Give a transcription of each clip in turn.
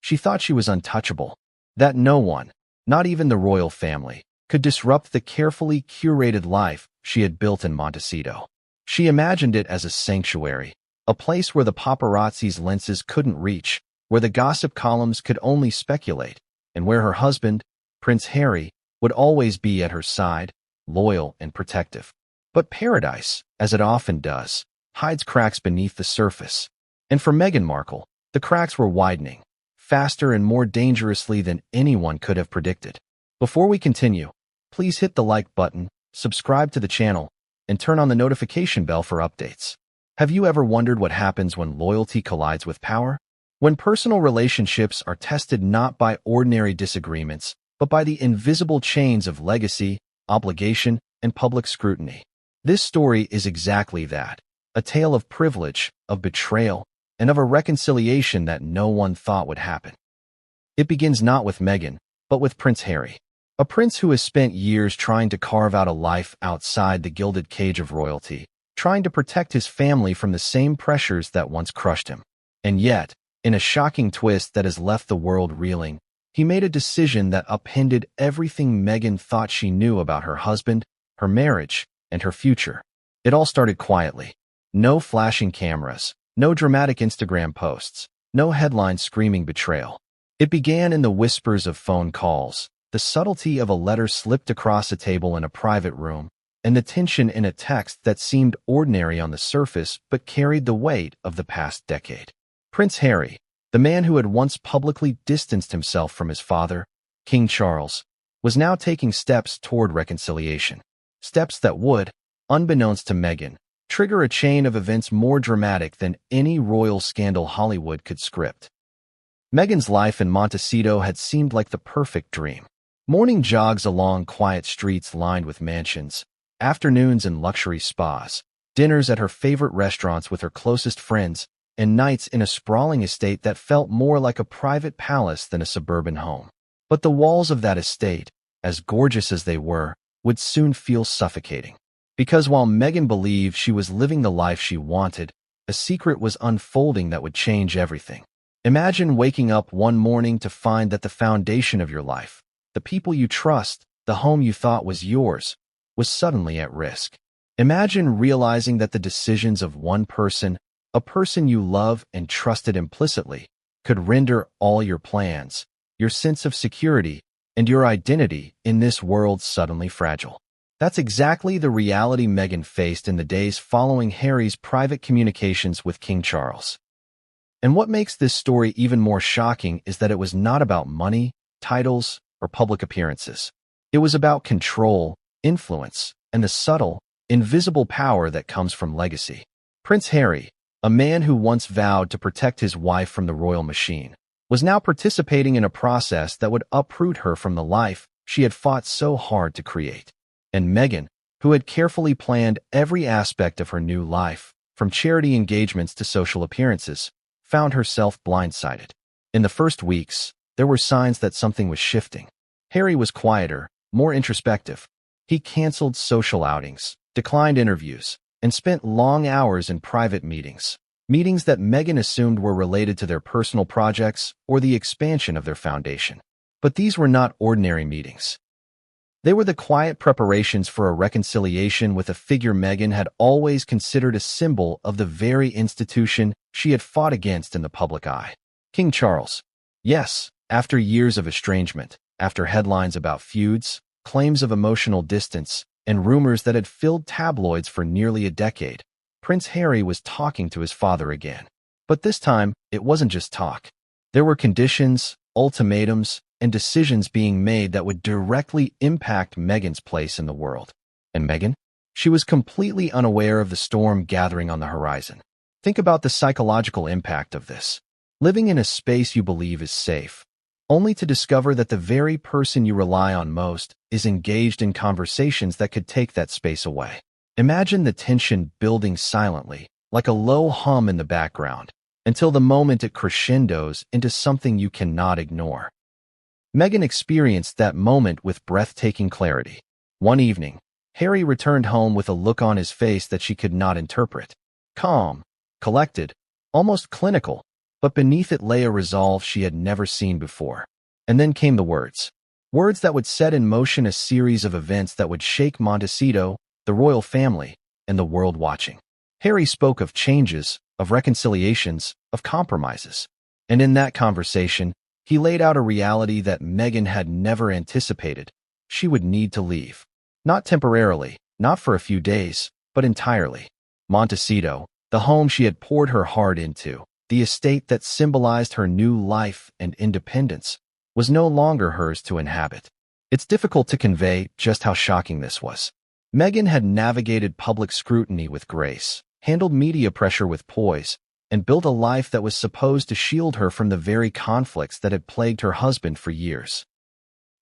She thought she was untouchable, that no one, not even the royal family, could disrupt the carefully curated life she had built in Montecito. She imagined it as a sanctuary, a place where the paparazzi's lenses couldn't reach, where the gossip columns could only speculate, and where her husband, Prince Harry, would always be at her side, loyal and protective. But paradise, as it often does, hides cracks beneath the surface. And for Meghan Markle, the cracks were widening, faster and more dangerously than anyone could have predicted. Before we continue, please hit the like button, subscribe to the channel, and turn on the notification bell for updates. Have you ever wondered what happens when loyalty collides with power? When personal relationships are tested not by ordinary disagreements, but by the invisible chains of legacy, obligation, and public scrutiny. This story is exactly that, a tale of privilege, of betrayal, and of a reconciliation that no one thought would happen. It begins not with Meghan, but with Prince Harry, a prince who has spent years trying to carve out a life outside the gilded cage of royalty, trying to protect his family from the same pressures that once crushed him. And yet, in a shocking twist that has left the world reeling, he made a decision that upended everything Meghan thought she knew about her husband, her marriage, and her future. It all started quietly. No flashing cameras, no dramatic Instagram posts, no headlines screaming betrayal. It began in the whispers of phone calls, the subtlety of a letter slipped across a table in a private room, and the tension in a text that seemed ordinary on the surface but carried the weight of the past decade. Prince Harry, the man who had once publicly distanced himself from his father, King Charles, was now taking steps toward reconciliation. Steps that would, unbeknownst to Meghan, trigger a chain of events more dramatic than any royal scandal Hollywood could script. Meghan's life in Montecito had seemed like the perfect dream. Morning jogs along quiet streets lined with mansions, afternoons in luxury spas, dinners at her favorite restaurants with her closest friends, and nights in a sprawling estate that felt more like a private palace than a suburban home. But the walls of that estate, as gorgeous as they were, would soon feel suffocating. Because while Meghan believed she was living the life she wanted, a secret was unfolding that would change everything. Imagine waking up one morning to find that the foundation of your life, the people you trust, the home you thought was yours, was suddenly at risk. Imagine realizing that the decisions of one person, a person you love and trusted implicitly, could render all your plans, your sense of security, and your identity in this world suddenly fragile. That's exactly the reality Meghan faced in the days following Harry's private communications with King Charles. And what makes this story even more shocking is that it was not about money, titles, or public appearances. It was about control, influence, and the subtle, invisible power that comes from legacy. Prince Harry, a man who once vowed to protect his wife from the royal machine, was now participating in a process that would uproot her from the life she had fought so hard to create. And Meghan, who had carefully planned every aspect of her new life, from charity engagements to social appearances, found herself blindsided. In the first weeks, there were signs that something was shifting. Harry was quieter, more introspective. He canceled social outings, declined interviews, and spent long hours in private meetings that Meghan assumed were related to their personal projects or the expansion of their foundation. But these were not ordinary meetings. They were the quiet preparations for a reconciliation with a figure Meghan had always considered a symbol of the very institution she had fought against in the public eye. King Charles. Yes, after years of estrangement, after headlines about feuds, claims of emotional distance, and rumors that had filled tabloids for nearly a decade, Prince Harry was talking to his father again. But this time, it wasn't just talk. There were conditions, ultimatums, and decisions being made that would directly impact Meghan's place in the world. And Meghan? She was completely unaware of the storm gathering on the horizon. Think about the psychological impact of this. Living in a space you believe is safe, only to discover that the very person you rely on most is engaged in conversations that could take that space away. Imagine the tension building silently, like a low hum in the background, until the moment it crescendos into something you cannot ignore. Meghan experienced that moment with breathtaking clarity. One evening, Harry returned home with a look on his face that she could not interpret. Calm, collected, almost clinical, but beneath it lay a resolve she had never seen before. And then came the words. Words that would set in motion a series of events that would shake Montecito, the royal family, and the world watching. Harry spoke of changes, of reconciliations, of compromises. And in that conversation, he laid out a reality that Meghan had never anticipated. She would need to leave. Not temporarily, not for a few days, but entirely. Montecito, the home she had poured her heart into, the estate that symbolized her new life and independence, was no longer hers to inhabit. It's difficult to convey just how shocking this was. Meghan had navigated public scrutiny with grace, handled media pressure with poise, and built a life that was supposed to shield her from the very conflicts that had plagued her husband for years.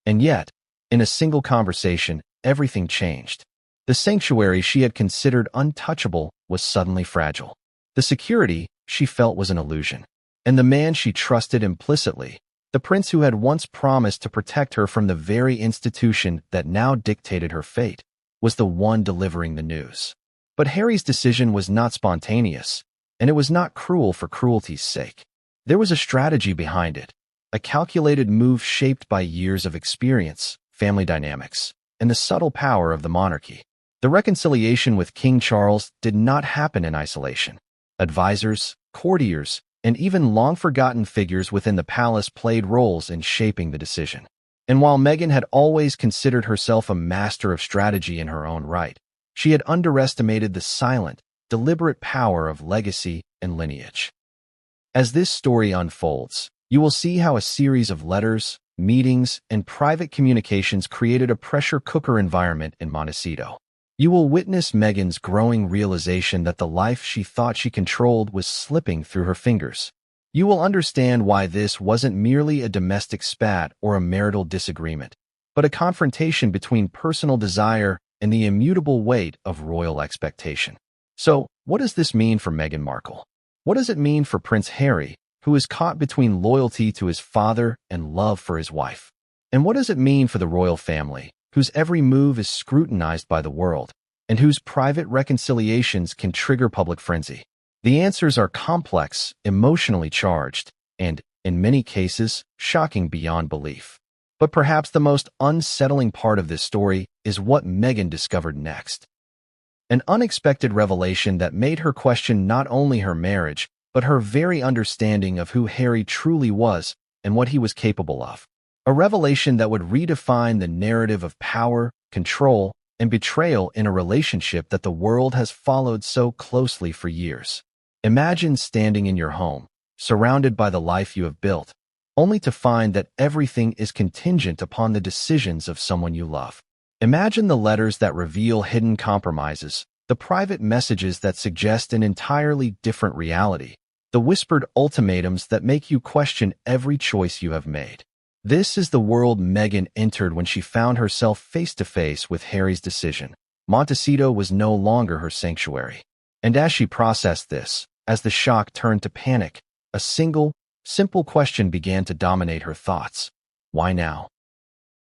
And yet, in a single conversation, everything changed. The sanctuary she had considered untouchable was suddenly fragile. The security she felt was an illusion. And the man she trusted implicitly, the prince who had once promised to protect her from the very institution that now dictated her fate, was the one delivering the news. But Harry's decision was not spontaneous, and it was not cruel for cruelty's sake. There was a strategy behind it, a calculated move shaped by years of experience, family dynamics, and the subtle power of the monarchy. The reconciliation with King Charles did not happen in isolation. Advisors, courtiers, and even long-forgotten figures within the palace played roles in shaping the decision. And while Meghan had always considered herself a master of strategy in her own right, she had underestimated the silent, deliberate power of legacy and lineage. As this story unfolds, you will see how a series of letters, meetings, and private communications created a pressure cooker environment in Montecito. You will witness Meghan's growing realization that the life she thought she controlled was slipping through her fingers. You will understand why this wasn't merely a domestic spat or a marital disagreement, but a confrontation between personal desire and the immutable weight of royal expectation. So, what does this mean for Meghan Markle? What does it mean for Prince Harry, who is caught between loyalty to his father and love for his wife? And what does it mean for the royal family, whose every move is scrutinized by the world, and whose private reconciliations can trigger public frenzy? The answers are complex, emotionally charged, and, in many cases, shocking beyond belief. But perhaps the most unsettling part of this story is what Meghan discovered next. An unexpected revelation that made her question not only her marriage, but her very understanding of who Harry truly was and what he was capable of. A revelation that would redefine the narrative of power, control, and betrayal in a relationship that the world has followed so closely for years. Imagine standing in your home, surrounded by the life you have built, only to find that everything is contingent upon the decisions of someone you love. Imagine the letters that reveal hidden compromises, the private messages that suggest an entirely different reality, the whispered ultimatums that make you question every choice you have made. This is the world Meghan entered when she found herself face-to-face with Harry's decision. Montecito was no longer her sanctuary. And as she processed this, as the shock turned to panic, a single, simple question began to dominate her thoughts. Why now?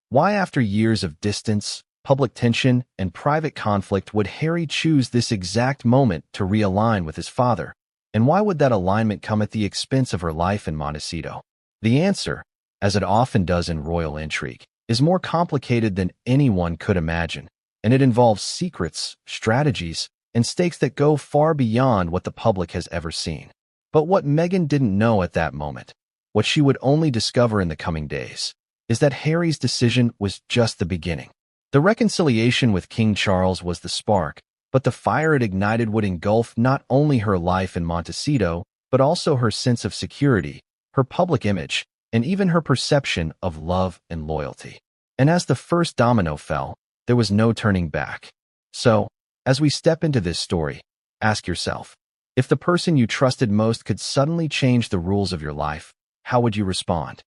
Why, after years of distance, public tension, and private conflict, would Harry choose this exact moment to realign with his father? And why would that alignment come at the expense of her life in Montecito? The answer, as it often does in royal intrigue, is more complicated than anyone could imagine, and it involves secrets, strategies, and stakes that go far beyond what the public has ever seen. But what Meghan didn't know at that moment, what she would only discover in the coming days, is that Harry's decision was just the beginning. The reconciliation with King Charles was the spark, but the fire it ignited would engulf not only her life in Montecito, but also her sense of security, her public image, and even her perception of love and loyalty. And as the first domino fell, there was no turning back. So, as we step into this story, ask yourself, if the person you trusted most could suddenly change the rules of your life, how would you respond?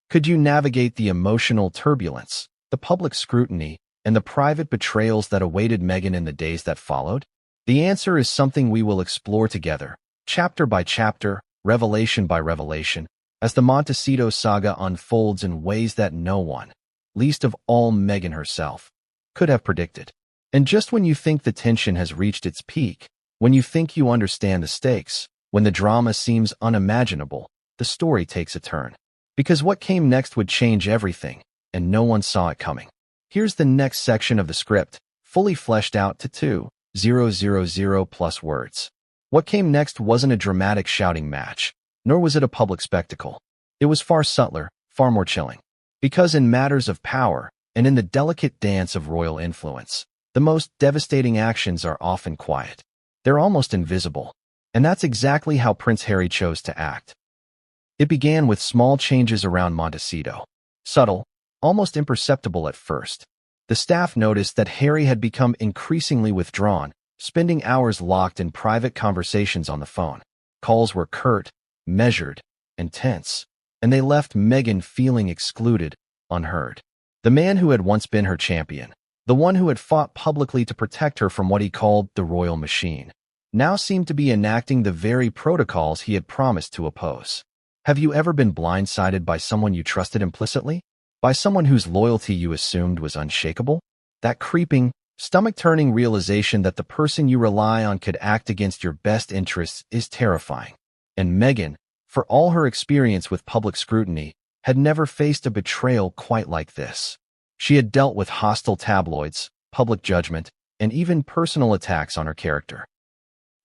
Could you navigate the emotional turbulence, the public scrutiny, and the private betrayals that awaited Meghan in the days that followed? The answer is something we will explore together, chapter by chapter, revelation by revelation, as the Montecito saga unfolds in ways that no one, least of all Meghan herself, could have predicted. And just when you think the tension has reached its peak, when you think you understand the stakes, When the drama seems unimaginable, the story takes a turn. Because what came next would change everything, and no one saw it coming. Here's the next section of the script, fully fleshed out to 2,000 plus words. What came next wasn't a dramatic shouting match, nor was it a public spectacle. It was far subtler, far more chilling. Because in matters of power, and in the delicate dance of royal influence, the most devastating actions are often quiet. They're almost invisible. And that's exactly how Prince Harry chose to act. It began with small changes around Montecito. Subtle, almost imperceptible at first. The staff noticed that Harry had become increasingly withdrawn, spending hours locked in private conversations on the phone. Calls were curt, measured, and tense, and they left Meghan feeling excluded, unheard. The man who had once been her champion, the one who had fought publicly to protect her from what he called the royal machine, now seemed to be enacting the very protocols he had promised to oppose. Have you ever been blindsided by someone you trusted implicitly? By someone whose loyalty you assumed was unshakable? That creeping, stomach-turning realization that the person you rely on could act against your best interests is terrifying. And Meghan, for all her experience with public scrutiny, had never faced a betrayal quite like this. She had dealt with hostile tabloids, public judgment, and even personal attacks on her character.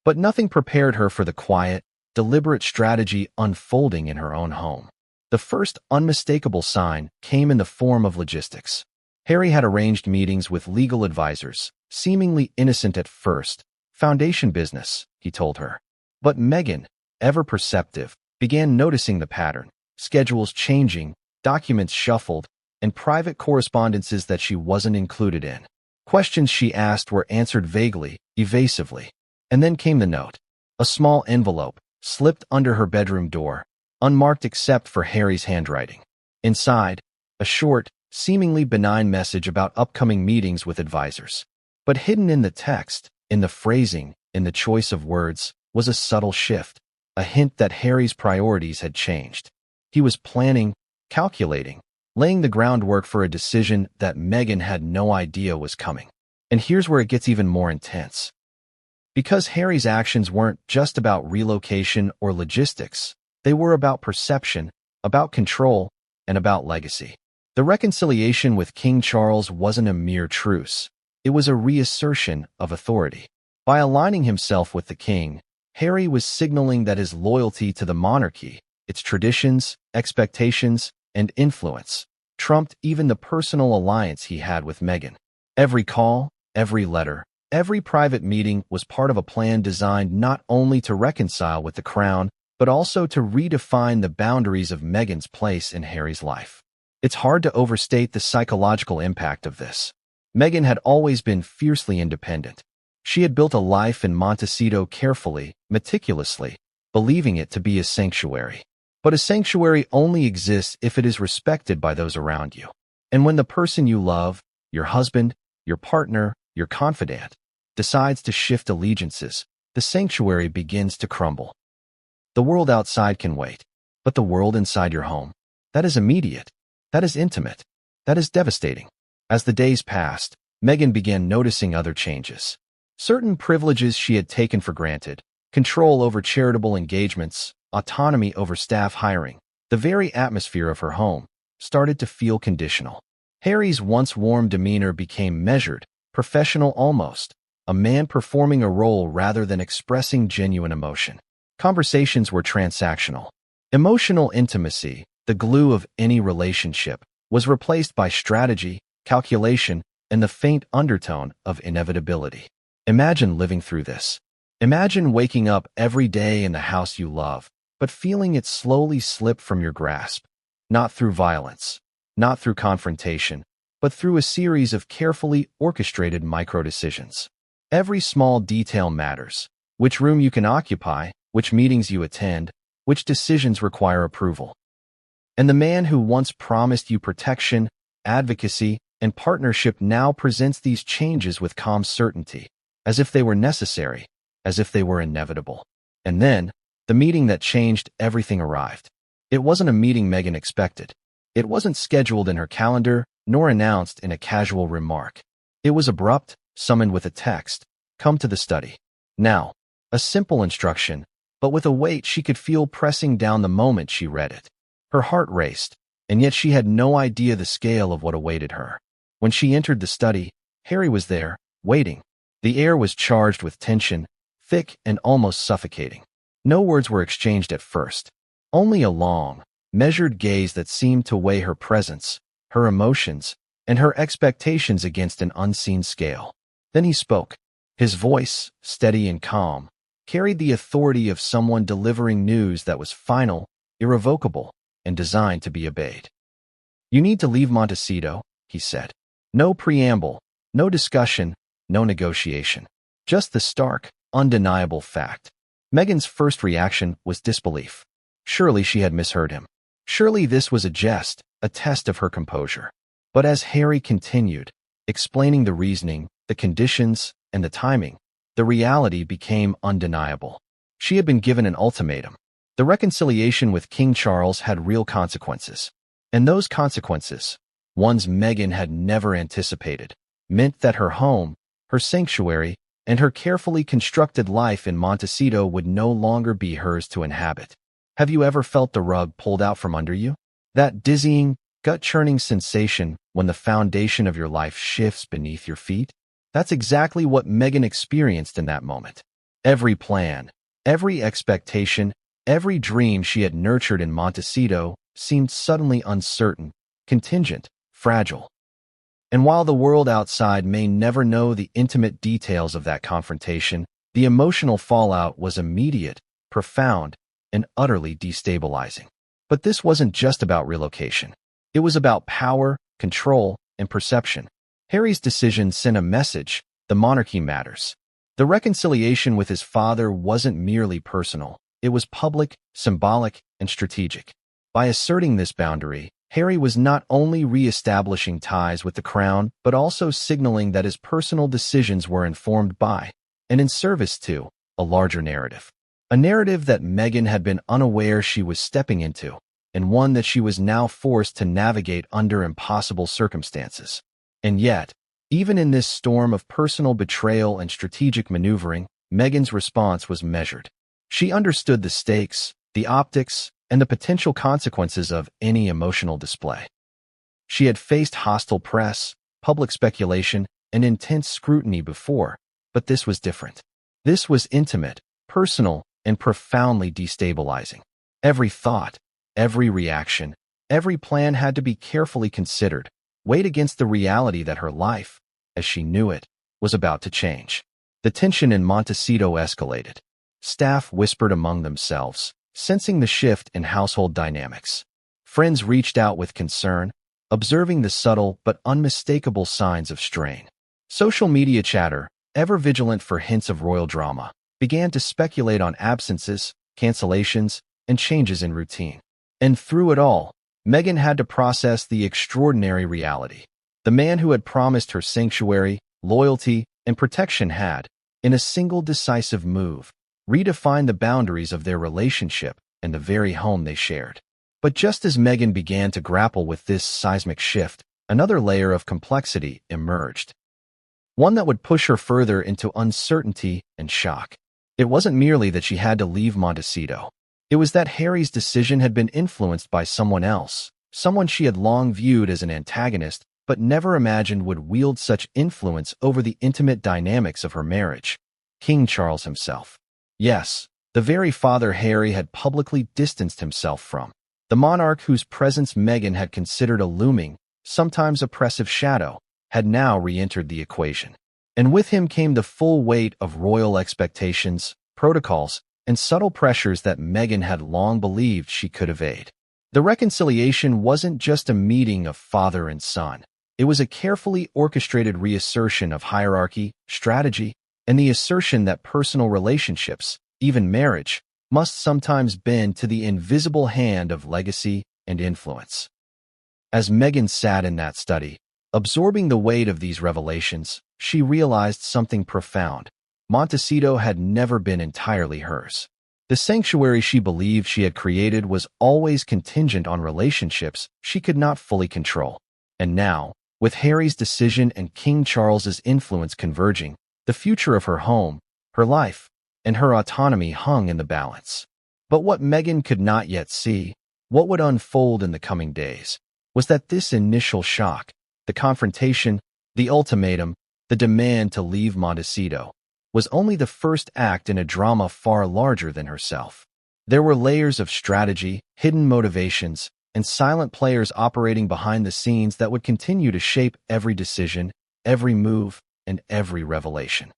But nothing prepared her for the quiet, deliberate strategy unfolding in her own home. The first unmistakable sign came in the form of logistics. Harry had arranged meetings with legal advisors, seemingly innocent at first. Foundation business, he told her. But Meghan, ever perceptive, began noticing the pattern. Schedules changing, documents shuffled, and private correspondences that she wasn't included in. Questions she asked were answered vaguely, evasively. And then came the note. A small envelope, slipped under her bedroom door, unmarked except for Harry's handwriting. Inside, a short, seemingly benign message about upcoming meetings with advisors. But hidden in the text, in the phrasing, in the choice of words, was a subtle shift, a hint that Harry's priorities had changed. He was planning, calculating, laying the groundwork for a decision that Meghan had no idea was coming. And here's where it gets even more intense. Because Harry's actions weren't just about relocation or logistics, they were about perception, about control, and about legacy. The reconciliation with King Charles wasn't a mere truce. It was a reassertion of authority. By aligning himself with the king, Harry was signaling that his loyalty to the monarchy, its traditions, expectations, and influence, trumped even the personal alliance he had with Meghan. Every call, every letter, every private meeting was part of a plan designed not only to reconcile with the crown, but also to redefine the boundaries of Meghan's place in Harry's life. It's hard to overstate the psychological impact of this. Meghan had always been fiercely independent. She had built a life in Montecito carefully, meticulously, believing it to be a sanctuary. But a sanctuary only exists if it is respected by those around you. And when the person you love, your husband, your partner, your confidant, decides to shift allegiances, the sanctuary begins to crumble. The world outside can wait, but the world inside your home, that is immediate, that is intimate, that is devastating. As the days passed, Meghan began noticing other changes. Certain privileges she had taken for granted, control over charitable engagements, autonomy over staff hiring, the very atmosphere of her home, started to feel conditional. Harry's once warm demeanor became measured, professional almost, a man performing a role rather than expressing genuine emotion. Conversations were transactional. Emotional intimacy, the glue of any relationship, was replaced by strategy, calculation, and the faint undertone of inevitability. Imagine living through this. Imagine waking up every day in the house you love, but feeling it slowly slip from your grasp. Not through violence, not through confrontation, but through a series of carefully orchestrated micro-decisions. Every small detail matters. Which room you can occupy, which meetings you attend, which decisions require approval. And the man who once promised you protection, advocacy, and partnership now presents these changes with calm certainty, as if they were necessary, as if they were inevitable. And then, the meeting that changed everything arrived. It wasn't a meeting Meghan expected. It wasn't scheduled in her calendar, nor announced in a casual remark. It was abrupt, summoned with a text, "Come to the study." Now, a simple instruction, but with a weight she could feel pressing down the moment she read it. Her heart raced, and yet she had no idea the scale of what awaited her. When she entered the study, Harry was there, waiting. The air was charged with tension, thick and almost suffocating. No words were exchanged at first, only a long, measured gaze that seemed to weigh her presence, her emotions, and her expectations against an unseen scale. Then he spoke. His voice, steady and calm, carried the authority of someone delivering news that was final, irrevocable, and designed to be obeyed. "You need to leave Montecito," he said. No preamble, no discussion, no negotiation. Just the stark, undeniable fact. Meghan's first reaction was disbelief. Surely she had misheard him. Surely this was a jest, a test of her composure. But as Harry continued, explaining the reasoning, the conditions, and the timing, the reality became undeniable. She had been given an ultimatum. The reconciliation with King Charles had real consequences. And those consequences, ones Meghan had never anticipated, meant that her home, her sanctuary, and her carefully constructed life in Montecito would no longer be hers to inhabit. Have you ever felt the rug pulled out from under you? That dizzying, gut-churning sensation when the foundation of your life shifts beneath your feet? That's exactly what Meghan experienced in that moment. Every plan, every expectation, every dream she had nurtured in Montecito seemed suddenly uncertain, contingent, fragile. And while the world outside may never know the intimate details of that confrontation, the emotional fallout was immediate, profound, and utterly destabilizing. But this wasn't just about relocation. It was about power, control, and perception. Harry's decision sent a message: the monarchy matters. The reconciliation with his father wasn't merely personal. It was public, symbolic, and strategic. By asserting this boundary, Harry was not only re-establishing ties with the crown, but also signaling that his personal decisions were informed by, and in service to, a larger narrative. A narrative that Meghan had been unaware she was stepping into, and one that she was now forced to navigate under impossible circumstances. And yet, even in this storm of personal betrayal and strategic maneuvering, Meghan's response was measured. She understood the stakes, the optics, and the potential consequences of any emotional display. She had faced hostile press, public speculation, and intense scrutiny before, but this was different. This was intimate, personal, and profoundly destabilizing. Every thought, every reaction, every plan had to be carefully considered, weighed against the reality that her life, as she knew it, was about to change. The tension in Montecito escalated. Staff whispered among themselves, sensing the shift in household dynamics. Friends reached out with concern, observing the subtle but unmistakable signs of strain. Social media chatter, ever vigilant for hints of royal drama, began to speculate on absences, cancellations, and changes in routine. And through it all, Meghan had to process the extraordinary reality. The man who had promised her sanctuary, loyalty, and protection had, in a single decisive move, redefined the boundaries of their relationship and the very home they shared. But just as Meghan began to grapple with this seismic shift, another layer of complexity emerged. One that would push her further into uncertainty and shock. It wasn't merely that she had to leave Montecito. It was that Harry's decision had been influenced by someone else, someone she had long viewed as an antagonist, but never imagined would wield such influence over the intimate dynamics of her marriage. King Charles himself. Yes, the very father Harry had publicly distanced himself from. The monarch whose presence Meghan had considered a looming, sometimes oppressive shadow, had now re-entered the equation. And with him came the full weight of royal expectations, protocols, and subtle pressures that Meghan had long believed she could evade. The reconciliation wasn't just a meeting of father and son. It was a carefully orchestrated reassertion of hierarchy, strategy, and the assertion that personal relationships, even marriage, must sometimes bend to the invisible hand of legacy and influence. As Meghan sat in that study, absorbing the weight of these revelations, she realized something profound. Montecito had never been entirely hers. The sanctuary she believed she had created was always contingent on relationships she could not fully control. And now, with Harry's decision and King Charles's influence converging, the future of her home, her life, and her autonomy hung in the balance. But what Meghan could not yet see, what would unfold in the coming days, was that this initial shock, the confrontation, the ultimatum, the demand to leave Montecito, was only the first act in a drama far larger than herself. There were layers of strategy, hidden motivations, and silent players operating behind the scenes that would continue to shape every decision, every move, and every revelation.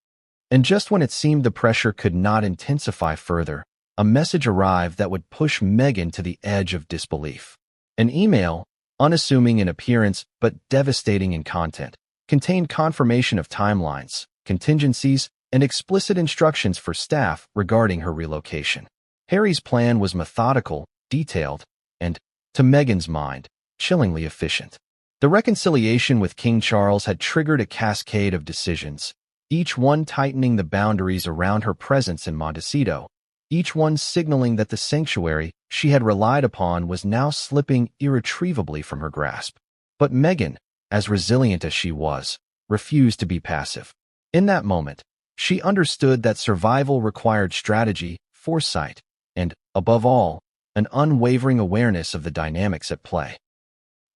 And just when it seemed the pressure could not intensify further, a message arrived that would push Meghan to the edge of disbelief. An email, unassuming in appearance but devastating in content, contained confirmation of timelines, contingencies, and explicit instructions for staff regarding her relocation. Harry's plan was methodical, detailed, and, to Meghan's mind, chillingly efficient. The reconciliation with King Charles had triggered a cascade of decisions, each one tightening the boundaries around her presence in Montecito, each one signaling that the sanctuary she had relied upon was now slipping irretrievably from her grasp. But Meghan, as resilient as she was, refused to be passive. In that moment, she understood that survival required strategy, foresight, and, above all, an unwavering awareness of the dynamics at play.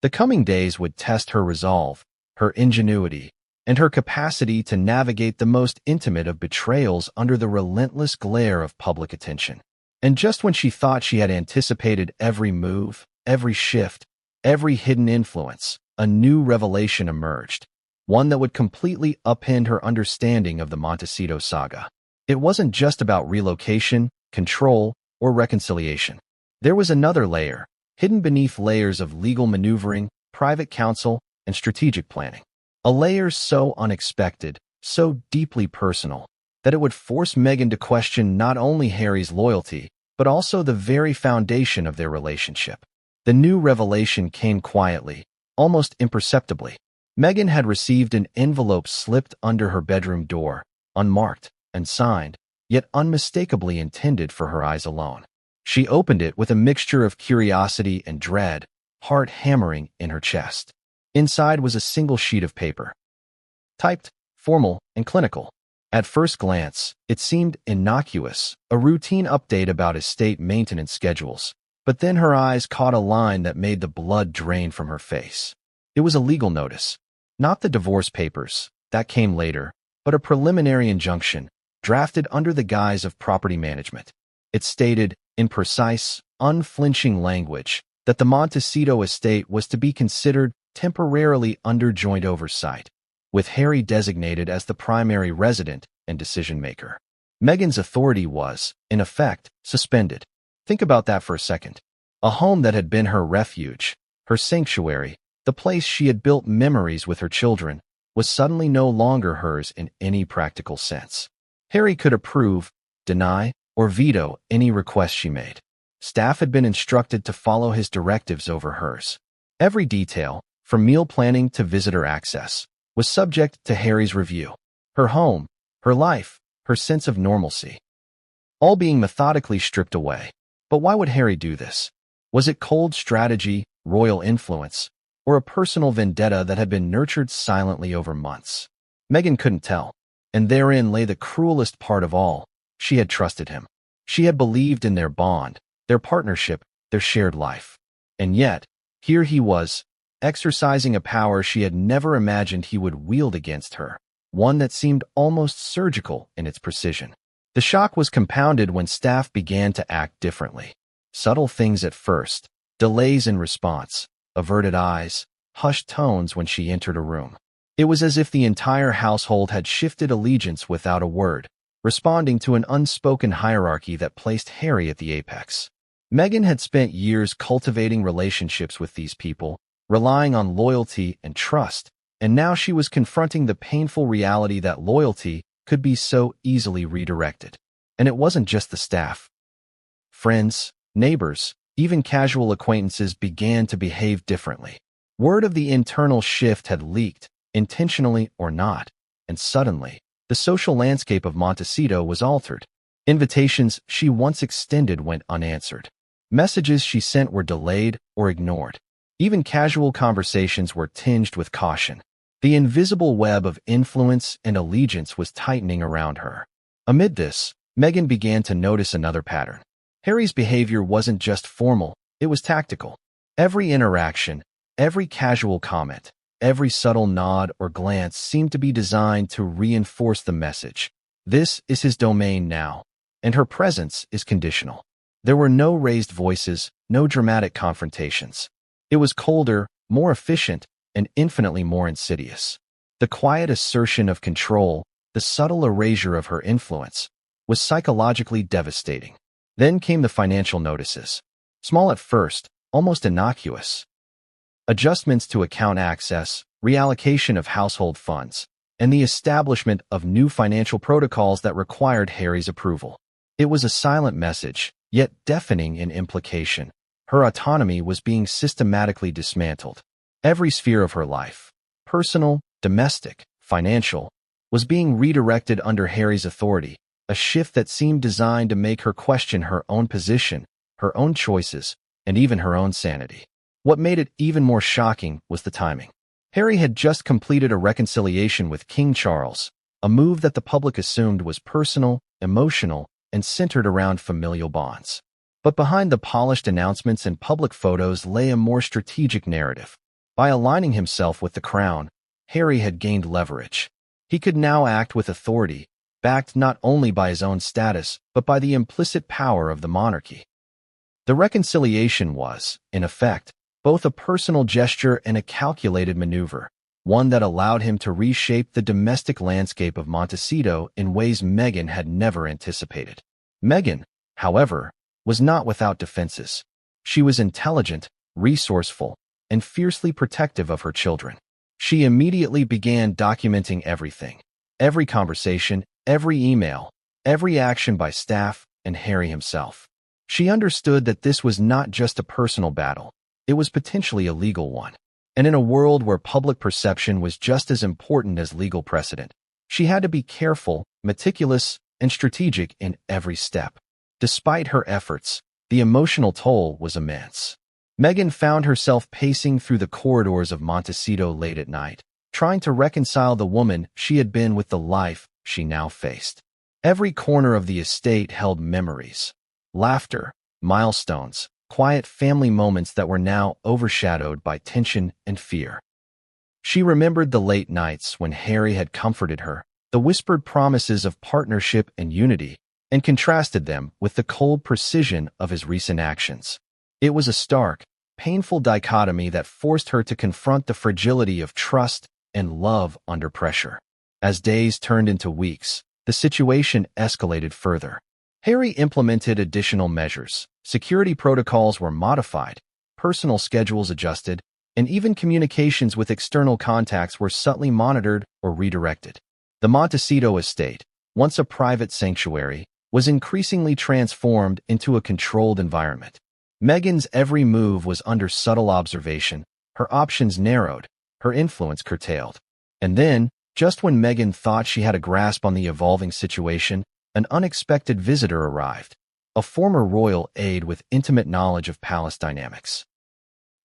The coming days would test her resolve, her ingenuity, and her capacity to navigate the most intimate of betrayals under the relentless glare of public attention. And just when she thought she had anticipated every move, every shift, every hidden influence, a new revelation emerged, one that would completely upend her understanding of the Montecito saga. It wasn't just about relocation, control, or reconciliation. There was another layer, hidden beneath layers of legal maneuvering, private counsel, and strategic planning. A layer so unexpected, so deeply personal, that it would force Meghan to question not only Harry's loyalty, but also the very foundation of their relationship. The new revelation came quietly, almost imperceptibly. Meghan had received an envelope slipped under her bedroom door, unmarked and signed, yet unmistakably intended for her eyes alone. She opened it with a mixture of curiosity and dread, heart hammering in her chest. Inside was a single sheet of paper, typed, formal, and clinical. At first glance, it seemed innocuous, a routine update about estate maintenance schedules. But then her eyes caught a line that made the blood drain from her face. It was a legal notice. Not the divorce papers, that came later, but a preliminary injunction, drafted under the guise of property management. It stated, in precise, unflinching language, that the Montecito estate was to be considered temporarily under joint oversight, with Harry designated as the primary resident and decision-maker. Meghan's authority was, in effect, suspended. Think about that for a second. A home that had been her refuge, her sanctuary, the place she had built memories with her children, was suddenly no longer hers in any practical sense. Harry could approve, deny, or veto any request she made. Staff had been instructed to follow his directives over hers. Every detail, from meal planning to visitor access, was subject to Harry's review. Her home, her life, her sense of normalcy, all being methodically stripped away. But why would Harry do this? Was it cold strategy, royal influence, or a personal vendetta that had been nurtured silently over months? Meghan couldn't tell, and therein lay the cruelest part of all. She had trusted him. She had believed in their bond, their partnership, their shared life. And yet, here he was, exercising a power she had never imagined he would wield against her, one that seemed almost surgical in its precision. The shock was compounded when staff began to act differently. Subtle things at first, delays in response, averted eyes, hushed tones when she entered a room. It was as if the entire household had shifted allegiance without a word, responding to an unspoken hierarchy that placed Harry at the apex. Meghan had spent years cultivating relationships with these people, relying on loyalty and trust, and now she was confronting the painful reality that loyalty could be so easily redirected. And it wasn't just the staff. Friends, neighbors, even casual acquaintances began to behave differently. Word of the internal shift had leaked, intentionally or not, and suddenly, the social landscape of Montecito was altered. Invitations she once extended went unanswered. Messages she sent were delayed or ignored. Even casual conversations were tinged with caution. The invisible web of influence and allegiance was tightening around her. Amid this, Meghan began to notice another pattern. Harry's behavior wasn't just formal, it was tactical. Every interaction, every casual comment, every subtle nod or glance seemed to be designed to reinforce the message. This is his domain now, and her presence is conditional. There were no raised voices, no dramatic confrontations. It was colder, more efficient, and infinitely more insidious. The quiet assertion of control, the subtle erasure of her influence, was psychologically devastating. Then came the financial notices. Small at first, almost innocuous. Adjustments to account access, reallocation of household funds, and the establishment of new financial protocols that required Harry's approval. It was a silent message, yet deafening in implication. Her autonomy was being systematically dismantled. Every sphere of her life, personal, domestic, financial, was being redirected under Harry's authority, a shift that seemed designed to make her question her own position, her own choices, and even her own sanity. What made it even more shocking was the timing. Harry had just completed a reconciliation with King Charles, a move that the public assumed was personal, emotional, and centered around familial bonds. But behind the polished announcements and public photos lay a more strategic narrative. By aligning himself with the crown, Harry had gained leverage. He could now act with authority, backed not only by his own status, but by the implicit power of the monarchy. The reconciliation was, in effect, both a personal gesture and a calculated maneuver, one that allowed him to reshape the domestic landscape of Montecito in ways Meghan had never anticipated. Meghan, however, was not without defenses. She was intelligent, resourceful, and fiercely protective of her children. She immediately began documenting everything, every conversation, every email, every action by staff and Harry himself. She understood that this was not just a personal battle, it was potentially a legal one. And in a world where public perception was just as important as legal precedent, she had to be careful, meticulous, and strategic in every step. Despite her efforts, the emotional toll was immense. Meghan found herself pacing through the corridors of Montecito late at night, trying to reconcile the woman she had been with the life she now faced. Every corner of the estate held memories, laughter, milestones, quiet family moments that were now overshadowed by tension and fear. She remembered the late nights when Harry had comforted her, the whispered promises of partnership and unity, and contrasted them with the cold precision of his recent actions. It was a stark, painful dichotomy that forced her to confront the fragility of trust and love under pressure. As days turned into weeks, the situation escalated further. Harry implemented additional measures. Security protocols were modified, personal schedules adjusted, and even communications with external contacts were subtly monitored or redirected. The Montecito estate, once a private sanctuary, was increasingly transformed into a controlled environment. Meghan's every move was under subtle observation, her options narrowed, her influence curtailed. And then, just when Meghan thought she had a grasp on the evolving situation, an unexpected visitor arrived, a former royal aide with intimate knowledge of palace dynamics.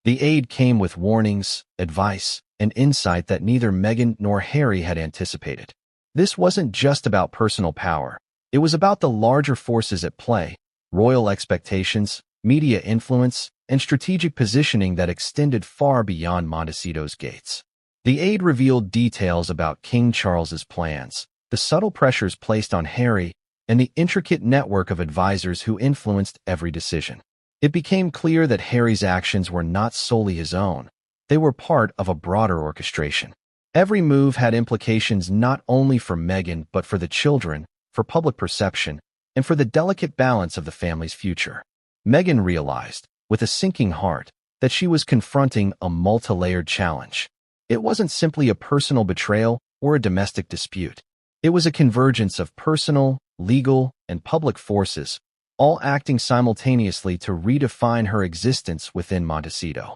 The aide came with warnings, advice, and insight that neither Meghan nor Harry had anticipated. This wasn't just about personal power. It was about the larger forces at play, royal expectations, media influence, and strategic positioning that extended far beyond Montecito's gates. The aide revealed details about King Charles's plans, the subtle pressures placed on Harry, and the intricate network of advisors who influenced every decision. It became clear that Harry's actions were not solely his own. They were part of a broader orchestration. Every move had implications not only for Meghan but for the children, for public perception, and for the delicate balance of the family's future. Meghan realized, with a sinking heart, that she was confronting a multi-layered challenge. It wasn't simply a personal betrayal or a domestic dispute. It was a convergence of personal, legal, and public forces, all acting simultaneously to redefine her existence within Montecito.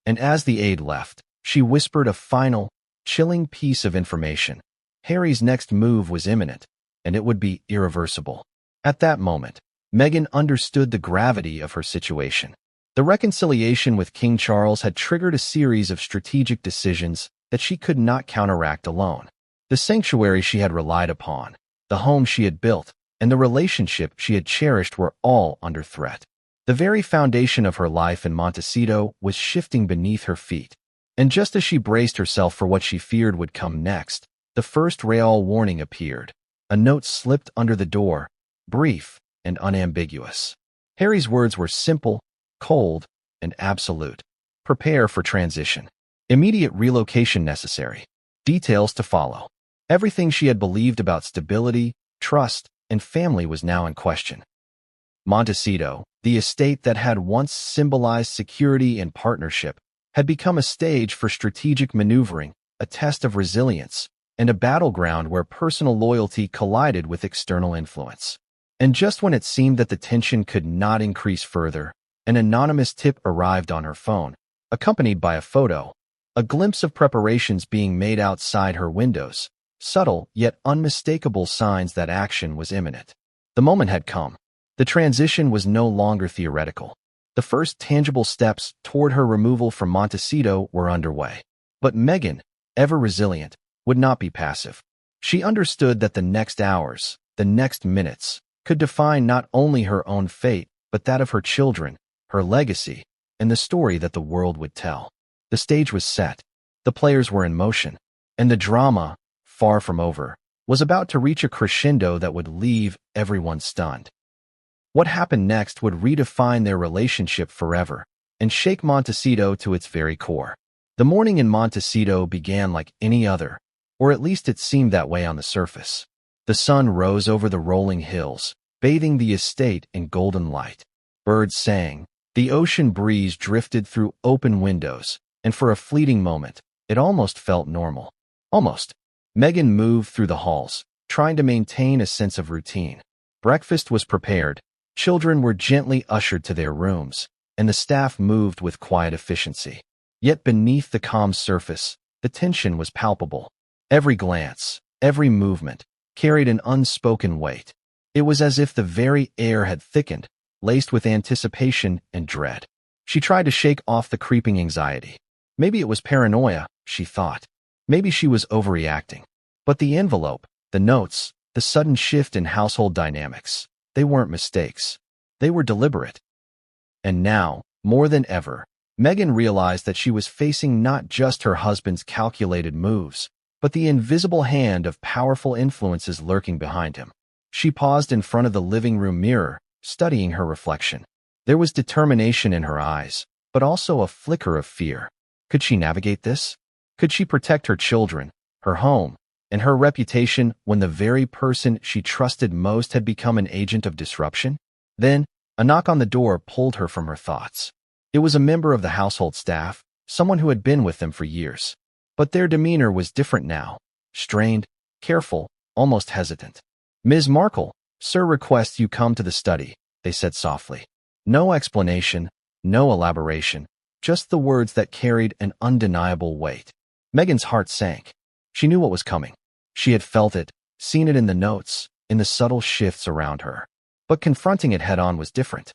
And as the aide left, she whispered a final, chilling piece of information. Harry's next move was imminent, and it would be irreversible. At that moment, Meghan understood the gravity of her situation. The reconciliation with King Charles had triggered a series of strategic decisions that she could not counteract alone. The sanctuary she had relied upon, the home she had built, and the relationship she had cherished were all under threat. The very foundation of her life in Montecito was shifting beneath her feet. And just as she braced herself for what she feared would come next, the first real warning appeared. A note slipped under the door, brief and unambiguous. Harry's words were simple, cold, and absolute. Prepare for transition. Immediate relocation necessary. Details to follow. Everything she had believed about stability, trust, and family was now in question. Montecito, the estate that had once symbolized security and partnership, had become a stage for strategic maneuvering, a test of resilience, and a battleground where personal loyalty collided with external influence. And just when it seemed that the tension could not increase further, an anonymous tip arrived on her phone, accompanied by a photo, a glimpse of preparations being made outside her windows, subtle yet unmistakable signs that action was imminent. The moment had come. The transition was no longer theoretical. The first tangible steps toward her removal from Montecito were underway. But Meghan, ever resilient, would not be passive. She understood that the next hours, the next minutes, could define not only her own fate, but that of her children, her legacy, and the story that the world would tell. The stage was set, the players were in motion, and the drama, far from over, was about to reach a crescendo that would leave everyone stunned. What happened next would redefine their relationship forever and shake Montecito to its very core. The morning in Montecito began like any other, or at least it seemed that way on the surface. The sun rose over the rolling hills, bathing the estate in golden light. Birds sang, the ocean breeze drifted through open windows, and for a fleeting moment, it almost felt normal. Almost. Meghan moved through the halls, trying to maintain a sense of routine. Breakfast was prepared, children were gently ushered to their rooms, and the staff moved with quiet efficiency. Yet beneath the calm surface, the tension was palpable. Every glance, every movement, carried an unspoken weight. It was as if the very air had thickened, laced with anticipation and dread. She tried to shake off the creeping anxiety. Maybe it was paranoia, she thought. Maybe she was overreacting. But the envelope, the notes, the sudden shift in household dynamics, they weren't mistakes. They were deliberate. And now, more than ever, Meghan realized that she was facing not just her husband's calculated moves, but the invisible hand of powerful influences lurking behind him. She paused in front of the living room mirror, studying her reflection. There was determination in her eyes, but also a flicker of fear. Could she navigate this? Could she protect her children, her home, and her reputation when the very person she trusted most had become an agent of disruption? Then, a knock on the door pulled her from her thoughts. It was a member of the household staff, someone who had been with them for years. But their demeanor was different now, strained, careful, almost hesitant. "Ms. Markle, sir requests you come to the study," they said softly. No explanation, no elaboration, just the words that carried an undeniable weight. Meghan's heart sank. She knew what was coming. She had felt it, seen it in the notes, in the subtle shifts around her. But confronting it head-on was different.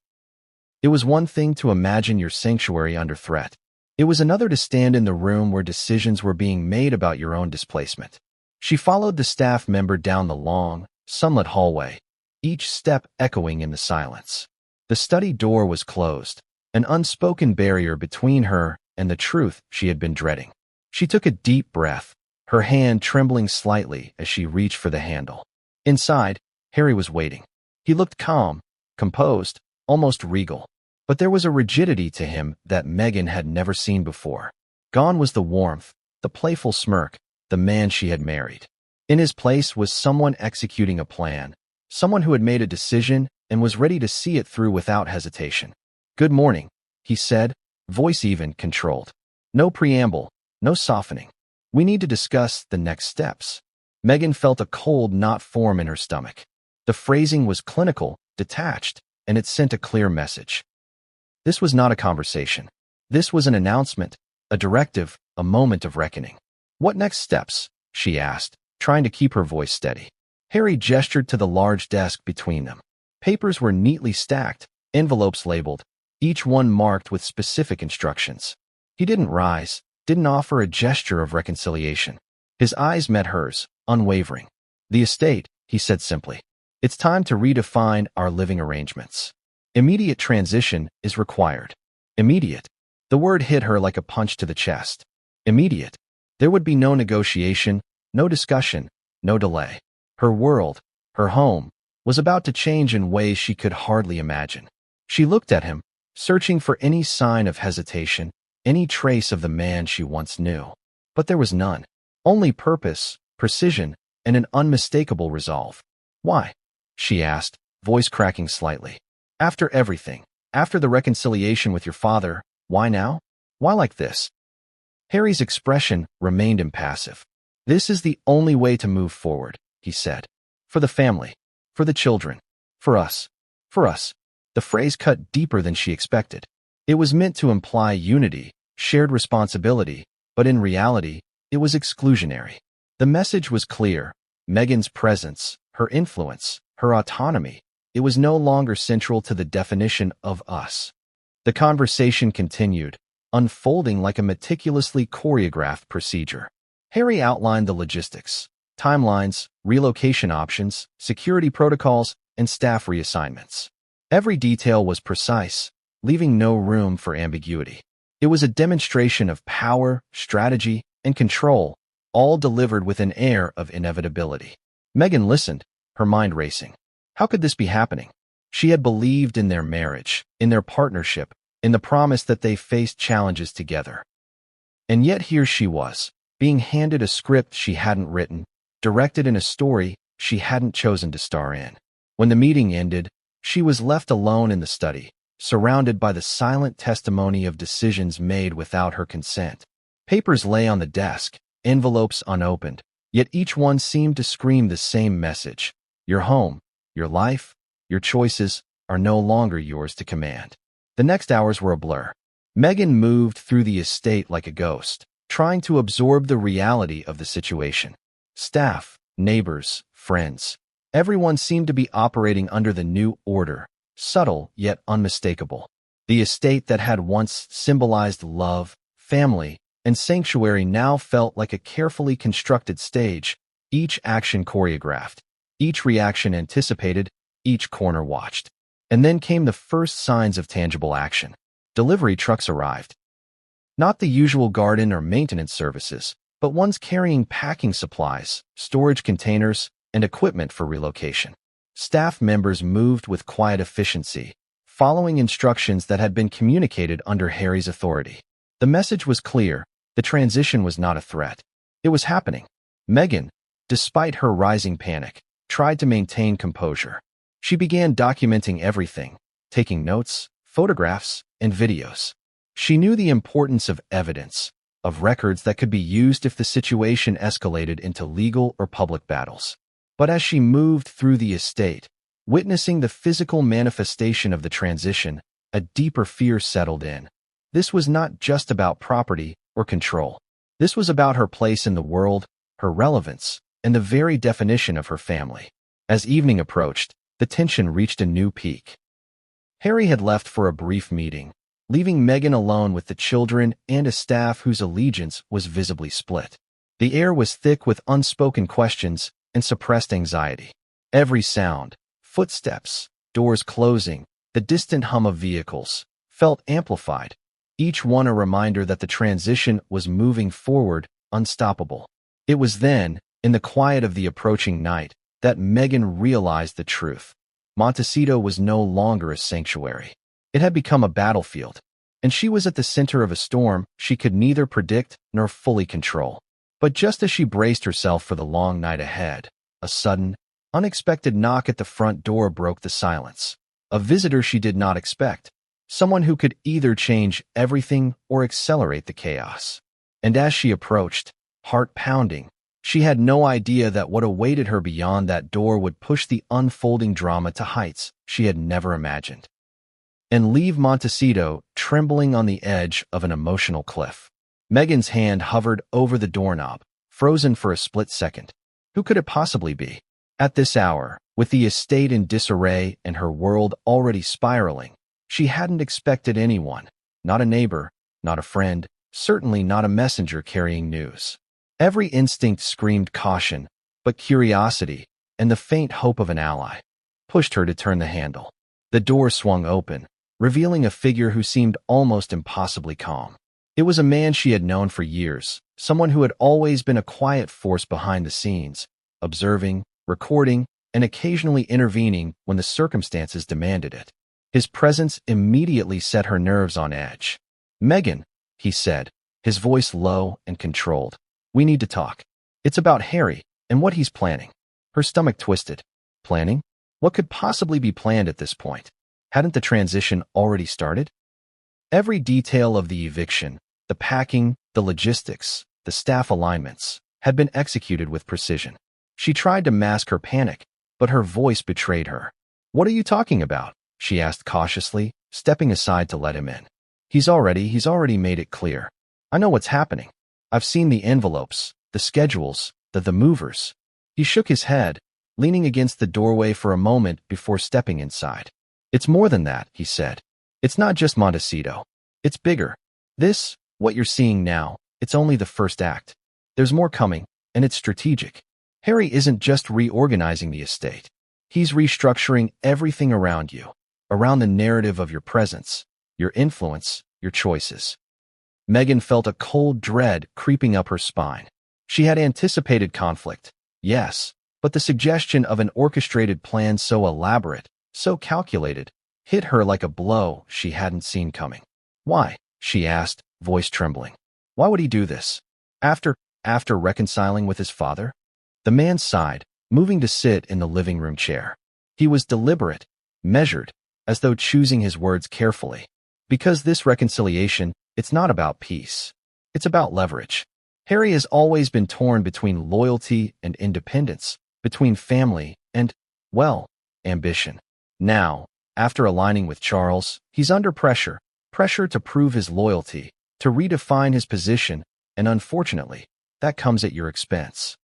It was one thing to imagine your sanctuary under threat. It was another to stand in the room where decisions were being made about your own displacement. She followed the staff member down the long, sunlit hallway, each step echoing in the silence. The study door was closed, an unspoken barrier between her and the truth she had been dreading. She took a deep breath, her hand trembling slightly as she reached for the handle. Inside, Harry was waiting. He looked calm, composed, almost regal. But there was a rigidity to him that Meghan had never seen before. Gone was the warmth, the playful smirk, the man she had married. In his place was someone executing a plan, someone who had made a decision and was ready to see it through without hesitation. "Good morning," he said, voice even, controlled. No preamble, no softening. "We need to discuss the next steps." Meghan felt a cold knot form in her stomach. The phrasing was clinical, detached, and it sent a clear message. This was not a conversation. This was an announcement, a directive, a moment of reckoning. "What next steps?" she asked, trying to keep her voice steady. Harry gestured to the large desk between them. Papers were neatly stacked, envelopes labeled, each one marked with specific instructions. He didn't rise, didn't offer a gesture of reconciliation. His eyes met hers, unwavering. "The estate," he said simply. It's time to redefine our living arrangements. Immediate transition is required. Immediate. The word hit her like a punch to the chest. Immediate. There would be no negotiation, no discussion, no delay. Her world, her home, was about to change in ways she could hardly imagine. She looked at him, searching for any sign of hesitation, any trace of the man she once knew. But there was none. Only purpose, precision, and an unmistakable resolve. "Why?" she asked, voice cracking slightly. "After everything, after the reconciliation with your father, why now? Why like this?" Harry's expression remained impassive. "This is the only way to move forward," he said. "For the family, for the children, for us, for us." The phrase cut deeper than she expected. It was meant to imply unity, shared responsibility, but in reality, it was exclusionary. The message was clear. Meghan's presence, her influence, her autonomy, it was no longer central to the definition of us. The conversation continued, unfolding like a meticulously choreographed procedure. Harry outlined the logistics, timelines, relocation options, security protocols, and staff reassignments. Every detail was precise, leaving no room for ambiguity. It was a demonstration of power, strategy, and control, all delivered with an air of inevitability. Meghan listened, her mind racing. How could this be happening? She had believed in their marriage, in their partnership, in the promise that they faced challenges together. And yet here she was, being handed a script she hadn't written, directed in a story she hadn't chosen to star in. When the meeting ended, she was left alone in the study, surrounded by the silent testimony of decisions made without her consent. Papers lay on the desk, envelopes unopened, yet each one seemed to scream the same message. Your home, your life, your choices are no longer yours to command. The next hours were a blur. Meghan moved through the estate like a ghost, trying to absorb the reality of the situation. Staff, neighbors, friends, everyone seemed to be operating under the new order, subtle yet unmistakable. The estate that had once symbolized love, family, and sanctuary now felt like a carefully constructed stage, each action choreographed, each reaction anticipated, each corner watched. And then came the first signs of tangible action. Delivery trucks arrived. Not the usual garden or maintenance services, but ones carrying packing supplies, storage containers, and equipment for relocation. Staff members moved with quiet efficiency, following instructions that had been communicated under Harry's authority. The message was clear. The transition was not a threat. It was happening. Meghan, despite her rising panic, tried to maintain composure. She began documenting everything, taking notes, photographs, and videos. She knew the importance of evidence, of records that could be used if the situation escalated into legal or public battles. But as she moved through the estate, witnessing the physical manifestation of the transition, a deeper fear settled in. This was not just about property or control. This was about her place in the world, her relevance, and the very definition of her family. As evening approached, the tension reached a new peak. Harry had left for a brief meeting, leaving Meghan alone with the children and a staff whose allegiance was visibly split. The air was thick with unspoken questions and suppressed anxiety. Every sound, footsteps, doors closing, the distant hum of vehicles, felt amplified, each one a reminder that the transition was moving forward, unstoppable. It was then, in the quiet of the approaching night, that Meghan realized the truth. Montecito was no longer a sanctuary. It had become a battlefield, and she was at the center of a storm she could neither predict nor fully control. But just as she braced herself for the long night ahead, a sudden, unexpected knock at the front door broke the silence. A visitor she did not expect, someone who could either change everything or accelerate the chaos. And as she approached, heart pounding, she had no idea that what awaited her beyond that door would push the unfolding drama to heights she had never imagined, and leave Montecito trembling on the edge of an emotional cliff. Meghan's hand hovered over the doorknob, frozen for a split second. Who could it possibly be? At this hour, with the estate in disarray and her world already spiraling, she hadn't expected anyone, not a neighbor, not a friend, certainly not a messenger carrying news. Every instinct screamed caution, but curiosity, and the faint hope of an ally. pushed her to turn the handle. The door swung open, revealing a figure who seemed almost impossibly calm. It was a man she had known for years, someone who had always been a quiet force behind the scenes, observing, recording, and occasionally intervening when the circumstances demanded it. His presence immediately set her nerves on edge. "Meghan," he said, his voice low and controlled. "We need to talk. It's about Harry and what he's planning." Her stomach twisted. Planning? What could possibly be planned at this point? Hadn't the transition already started? Every detail of the eviction, the packing, the logistics, the staff alignments, had been executed with precision. She tried to mask her panic, but her voice betrayed her. "What are you talking about?" she asked cautiously, stepping aside to let him in. He's already made it clear. I know what's happening. I've seen the envelopes, the schedules, the movers." He shook his head, leaning against the doorway for a moment before stepping inside. "It's more than that," he said. "It's not just Montecito. It's bigger. What you're seeing now, it's only the first act. There's more coming, and it's strategic. Harry isn't just reorganizing the estate. He's restructuring everything around you, around the narrative of your presence, your influence, your choices." Meghan felt a cold dread creeping up her spine. She had anticipated conflict, yes, but the suggestion of an orchestrated plan so elaborate, so calculated, hit her like a blow she hadn't seen coming. "Why?" she asked, voice trembling. "Why would he do this? After reconciling with his father?" The man sighed, moving to sit in the living room chair. He was deliberate, measured, as though choosing his words carefully. "Because this reconciliation, it's not about peace. It's about leverage. Harry has always been torn between loyalty and independence, between family and, well, ambition. Now, after aligning with Charles, he's under pressure to prove his loyalty, to redefine his position, and unfortunately, that comes at your expense."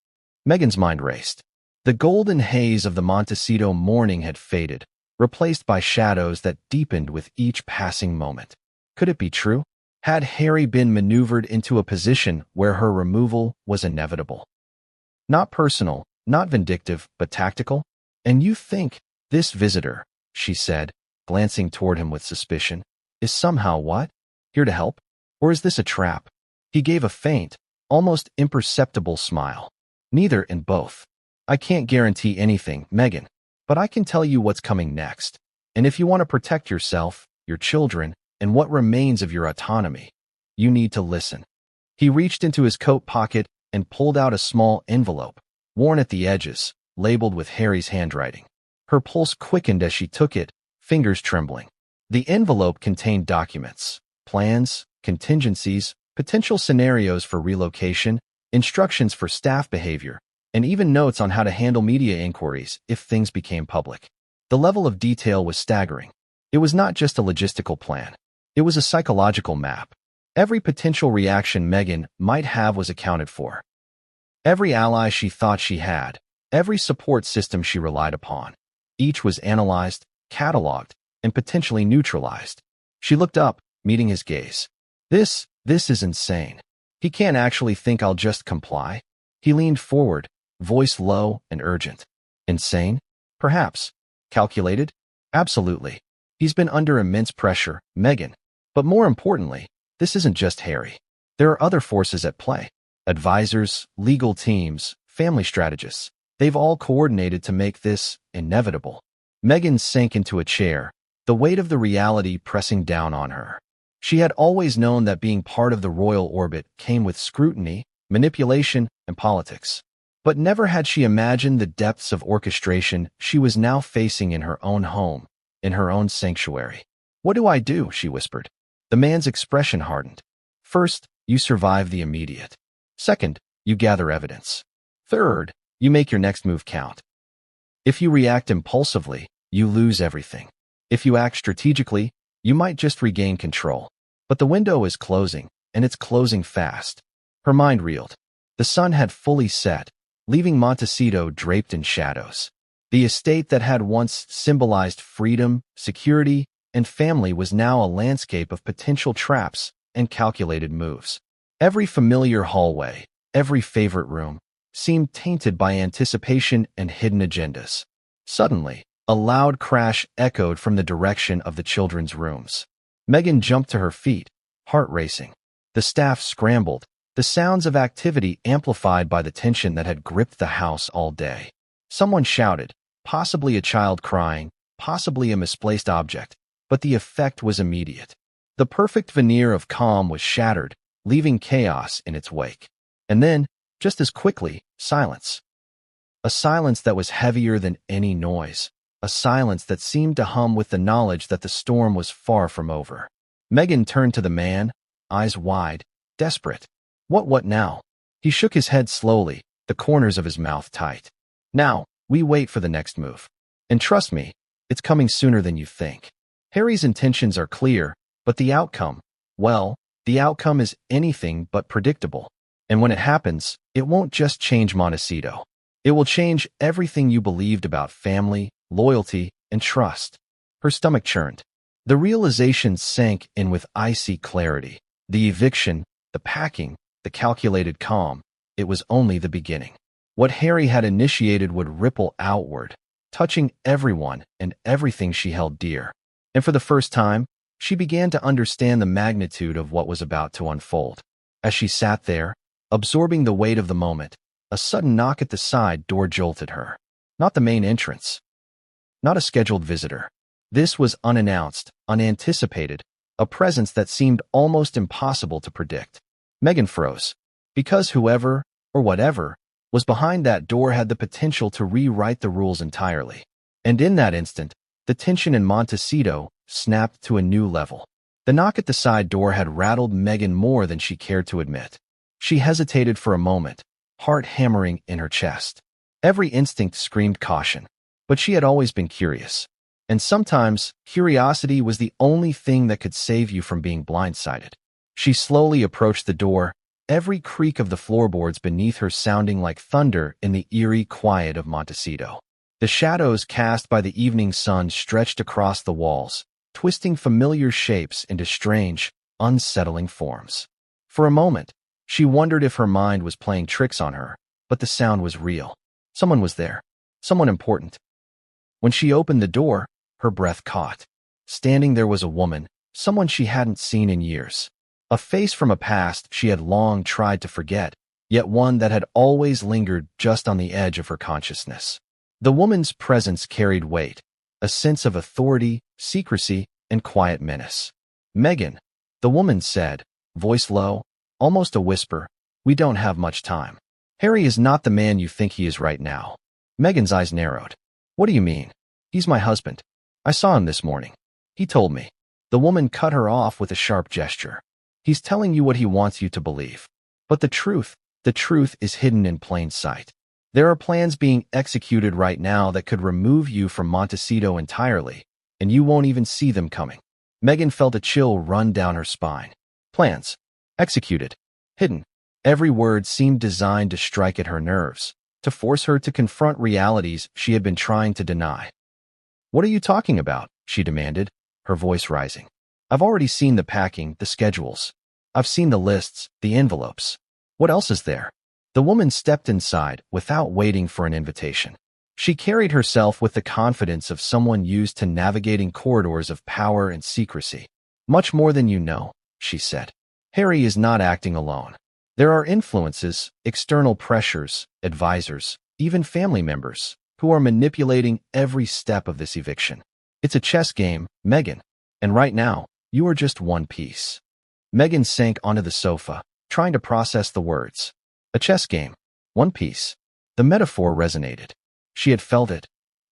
Meghan's mind raced. The golden haze of the Montecito morning had faded, replaced by shadows that deepened with each passing moment. Could it be true? Had Harry been maneuvered into a position where her removal was inevitable? Not personal, not vindictive, but tactical? "And you think this visitor," she said, glancing toward him with suspicion, "is somehow what? Here to help? Or is this a trap?" He gave a faint, almost imperceptible smile. "Neither and both. I can't guarantee anything, Meghan, but I can tell you what's coming next. And if you want to protect yourself, your children, and what remains of your autonomy, you need to listen." He reached into his coat pocket and pulled out a small envelope, worn at the edges, labeled with Harry's handwriting. Her pulse quickened as she took it, fingers trembling. The envelope contained documents, plans, contingencies, potential scenarios for relocation, instructions for staff behavior, and even notes on how to handle media inquiries if things became public. The level of detail was staggering. It was not just a logistical plan. It was a psychological map. Every potential reaction Meghan might have was accounted for. Every ally she thought she had, every support system she relied upon. Each was analyzed, cataloged, and potentially neutralized. She looked up, meeting his gaze. This is insane. He can't actually think I'll just comply." He leaned forward, voice low and urgent. "Insane? Perhaps. Calculated? Absolutely. He's been under immense pressure, Meghan. But more importantly, this isn't just Harry. There are other forces at play. Advisors, legal teams, family strategists. They've all coordinated to make this inevitable." Meghan sank into a chair, the weight of the reality pressing down on her. She had always known that being part of the royal orbit came with scrutiny, manipulation, and politics. But never had she imagined the depths of orchestration she was now facing in her own home, in her own sanctuary. "What do I do?" she whispered. The man's expression hardened. "First, you survive the immediate. Second, you gather evidence. Third, you make your next move count. If you react impulsively, you lose everything. If you act strategically, you might just regain control. But the window is closing, and it's closing fast." Her mind reeled. The sun had fully set, leaving Montecito draped in shadows. The estate that had once symbolized freedom, security, and family was now a landscape of potential traps and calculated moves. Every familiar hallway, every favorite room, seemed tainted by anticipation and hidden agendas. Suddenly, A loud crash echoed from the direction of the children's rooms. Meghan jumped to her feet, heart racing. The staff scrambled, the sounds of activity amplified by the tension that had gripped the house all day. Someone shouted, possibly a child crying, possibly a misplaced object, but the effect was immediate. The perfect veneer of calm was shattered, leaving chaos in its wake. And then, just as quickly, silence. A silence that was heavier than any noise. A silence that seemed to hum with the knowledge that the storm was far from over. Meghan turned to the man, eyes wide, desperate. What now? He shook his head slowly, the corners of his mouth tight. Now, we wait for the next move. And trust me, it's coming sooner than you think. Harry's intentions are clear, but the outcome, well, the outcome is anything but predictable. And when it happens, it won't just change Montecito. It will change everything you believed about family, loyalty, and trust. Her stomach churned. The realization sank in with icy clarity. The eviction, the packing, the calculated calm, it was only the beginning. What Harry had initiated would ripple outward, touching everyone and everything she held dear. And for the first time, she began to understand the magnitude of what was about to unfold. As she sat there, absorbing the weight of the moment, a sudden knock at the side door jolted her. Not the main entrance. Not a scheduled visitor. This was unannounced, unanticipated, a presence that seemed almost impossible to predict. Meghan froze, because whoever, or whatever, was behind that door had the potential to rewrite the rules entirely. And in that instant, the tension in Montecito snapped to a new level. The knock at the side door had rattled Meghan more than she cared to admit. She hesitated for a moment, heart hammering in her chest. Every instinct screamed caution, but she had always been curious. And sometimes, curiosity was the only thing that could save you from being blindsided. She slowly approached the door, every creak of the floorboards beneath her sounding like thunder in the eerie quiet of Montecito. The shadows cast by the evening sun stretched across the walls, twisting familiar shapes into strange, unsettling forms. For a moment, she wondered if her mind was playing tricks on her, but the sound was real. Someone was there. Someone important. When she opened the door, her breath caught. Standing there was a woman, someone she hadn't seen in years. A face from a past she had long tried to forget, yet one that had always lingered just on the edge of her consciousness. The woman's presence carried weight, a sense of authority, secrecy, and quiet menace. Meghan, the woman said, voice low, almost a whisper, we don't have much time. Harry is not the man you think he is right now. Meghan's eyes narrowed. What do you mean? He's my husband. I saw him this morning. He told me. The woman cut her off with a sharp gesture. He's telling you what he wants you to believe. But the truth is hidden in plain sight. There are plans being executed right now that could remove you from Montecito entirely, and you won't even see them coming. Meghan felt a chill run down her spine. Plans. Executed. Hidden. Every word seemed designed to strike at her nerves, to force her to confront realities she had been trying to deny. What are you talking about? She demanded, her voice rising. I've already seen the packing, the schedules. I've seen the lists, the envelopes. What else is there? The woman stepped inside without waiting for an invitation. She carried herself with the confidence of someone used to navigating corridors of power and secrecy. Much more than you know, she said. Harry is not acting alone. There are influences, external pressures, advisors, even family members, who are manipulating every step of this eviction. It's a chess game, Meghan, and right now, you are just one piece. Meghan sank onto the sofa, trying to process the words. A chess game, one piece. The metaphor resonated. She had felt it,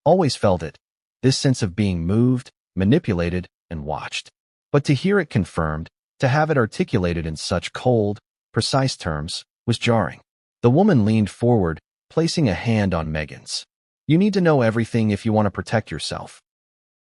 always felt it, this sense of being moved, manipulated, and watched. But to hear it confirmed, to have it articulated in such cold, precise terms, was jarring. The woman leaned forward, placing a hand on Meghan's. You need to know everything if you want to protect yourself.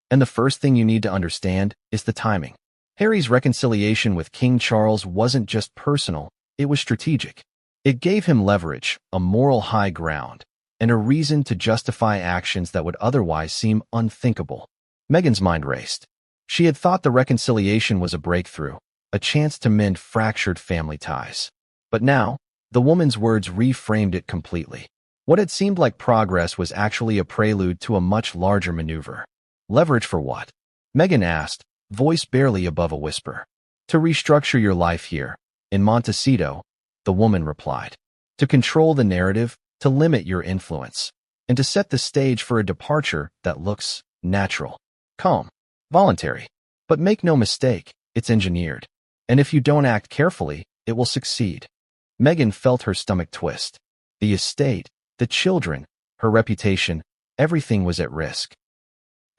And the first thing you need to understand is the timing. Harry's reconciliation with King Charles wasn't just personal, it was strategic. It gave him leverage, a moral high ground, and a reason to justify actions that would otherwise seem unthinkable. Meghan's mind raced. She had thought the reconciliation was a breakthrough, a chance to mend fractured family ties. But now, the woman's words reframed it completely. What had seemed like progress was actually a prelude to a much larger maneuver. Leverage for what? Meghan asked, voice barely above a whisper. To restructure your life here, in Montecito, the woman replied. To control the narrative, to limit your influence, and to set the stage for a departure that looks natural, calm, voluntary. But make no mistake, it's engineered. And if you don't act carefully, it will succeed. Meghan felt her stomach twist. The estate, the children, her reputation, everything was at risk.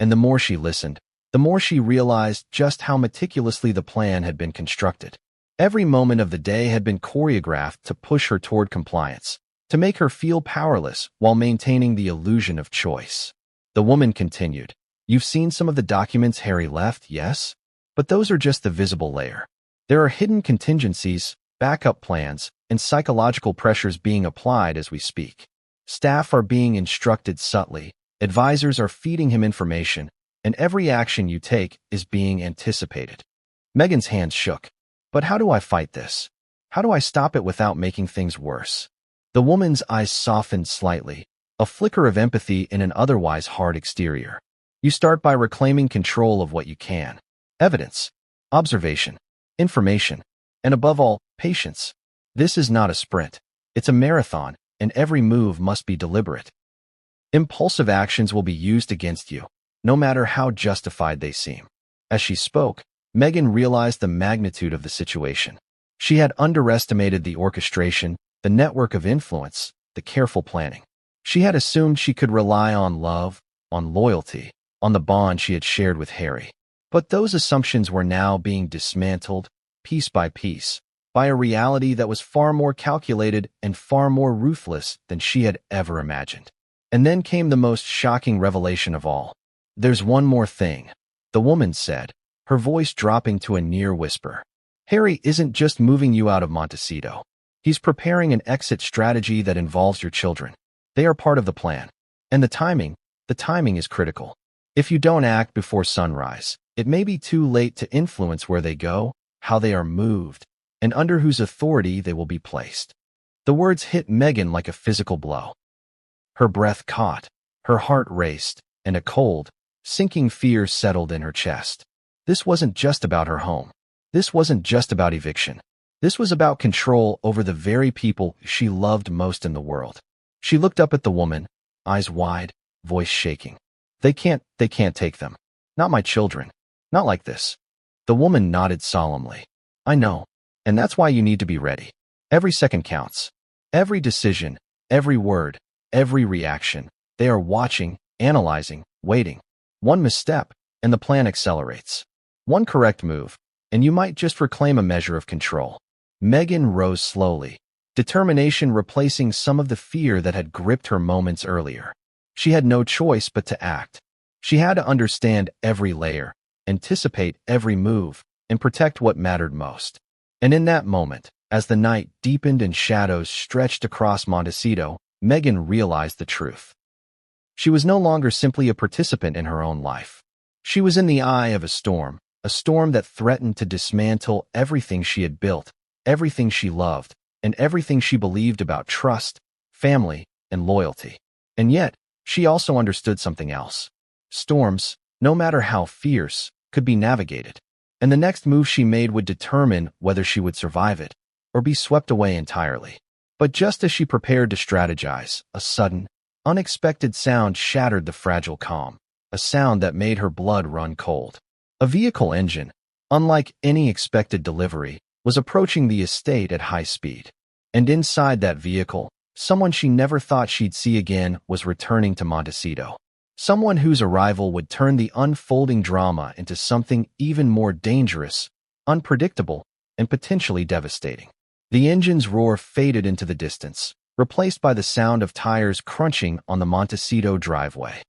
And the more she listened, the more she realized just how meticulously the plan had been constructed. Every moment of the day had been choreographed to push her toward compliance, to make her feel powerless while maintaining the illusion of choice. The woman continued, You've seen some of the documents Harry left, yes? But those are just the visible layer. There are hidden contingencies, backup plans, and psychological pressures being applied as we speak. Staff are being instructed subtly, advisors are feeding him information, and every action you take is being anticipated. Meghan's hands shook. But how do I fight this? How do I stop it without making things worse? The woman's eyes softened slightly, a flicker of empathy in an otherwise hard exterior. You start by reclaiming control of what you can. Evidence, observation, information, and above all, patience. This is not a sprint. It's a marathon, and every move must be deliberate. Impulsive actions will be used against you, no matter how justified they seem. As she spoke, Meghan realized the magnitude of the situation. She had underestimated the orchestration, the network of influence, the careful planning. She had assumed she could rely on love, on loyalty, on the bond she had shared with Harry. But those assumptions were now being dismantled, piece by piece, by a reality that was far more calculated and far more ruthless than she had ever imagined. And then came the most shocking revelation of all. There's one more thing, the woman said, her voice dropping to a near whisper. Harry isn't just moving you out of Montecito. He's preparing an exit strategy that involves your children. They are part of the plan. And the timing is critical. If you don't act before sunrise, it may be too late to influence where they go, how they are moved, and under whose authority they will be placed. The words hit Meghan like a physical blow. Her breath caught, her heart raced, and a cold, sinking fear settled in her chest. This wasn't just about her home. This wasn't just about eviction. This was about control over the very people she loved most in the world. She looked up at the woman, eyes wide, voice shaking. They can't take them. Not my children. Not like this. The woman nodded solemnly. I know. And that's why you need to be ready. Every second counts. Every decision, every word, every reaction. They are watching, analyzing, waiting. One misstep, and the plan accelerates. One correct move, and you might just reclaim a measure of control. Meghan rose slowly, determination replacing some of the fear that had gripped her moments earlier. She had no choice but to act. She had to understand every layer, anticipate every move, and protect what mattered most. And in that moment, as the night deepened and shadows stretched across Montecito, Meghan realized the truth. She was no longer simply a participant in her own life. She was in the eye of a storm that threatened to dismantle everything she had built, everything she loved, and everything she believed about trust, family, and loyalty. And yet, she also understood something else. Storms, no matter how fierce, could be navigated, and the next move she made would determine whether she would survive it or be swept away entirely. But just as she prepared to strategize, a sudden, unexpected sound shattered the fragile calm, a sound that made her blood run cold. A vehicle engine, unlike any expected delivery, was approaching the estate at high speed. And inside that vehicle, someone she never thought she'd see again was returning to Montecito. Someone whose arrival would turn the unfolding drama into something even more dangerous, unpredictable, and potentially devastating. The engine's roar faded into the distance, replaced by the sound of tires crunching on the Montecito driveway.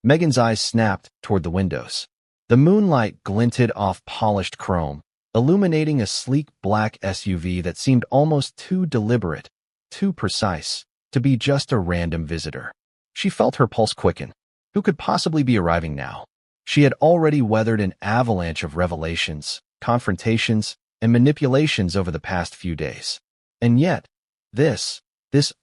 Meghan's eyes snapped toward the windows. The moonlight glinted off polished chrome, illuminating a sleek black SUV that seemed almost too deliberate, too precise, to be just a random visitor. She felt her pulse quicken. Who could possibly be arriving now? She had already weathered an avalanche of revelations, confrontations, and manipulations over the past few days. And yet, this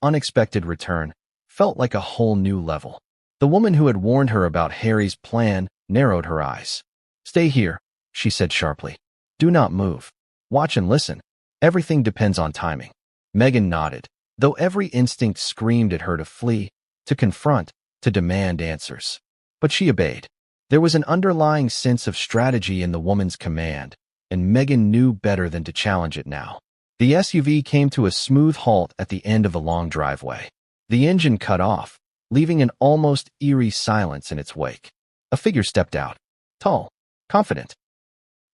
unexpected return, felt like a whole new level. The woman who had warned her about Harry's plan narrowed her eyes. "Stay here," she said sharply. "Do not move. Watch and listen. Everything depends on timing." Meghan nodded, though every instinct screamed at her to flee, to confront, to demand answers. But she obeyed. There was an underlying sense of strategy in the woman's command, and Meghan knew better than to challenge it now. The SUV came to a smooth halt at the end of the long driveway. The engine cut off, leaving an almost eerie silence in its wake. A figure stepped out, tall, confident,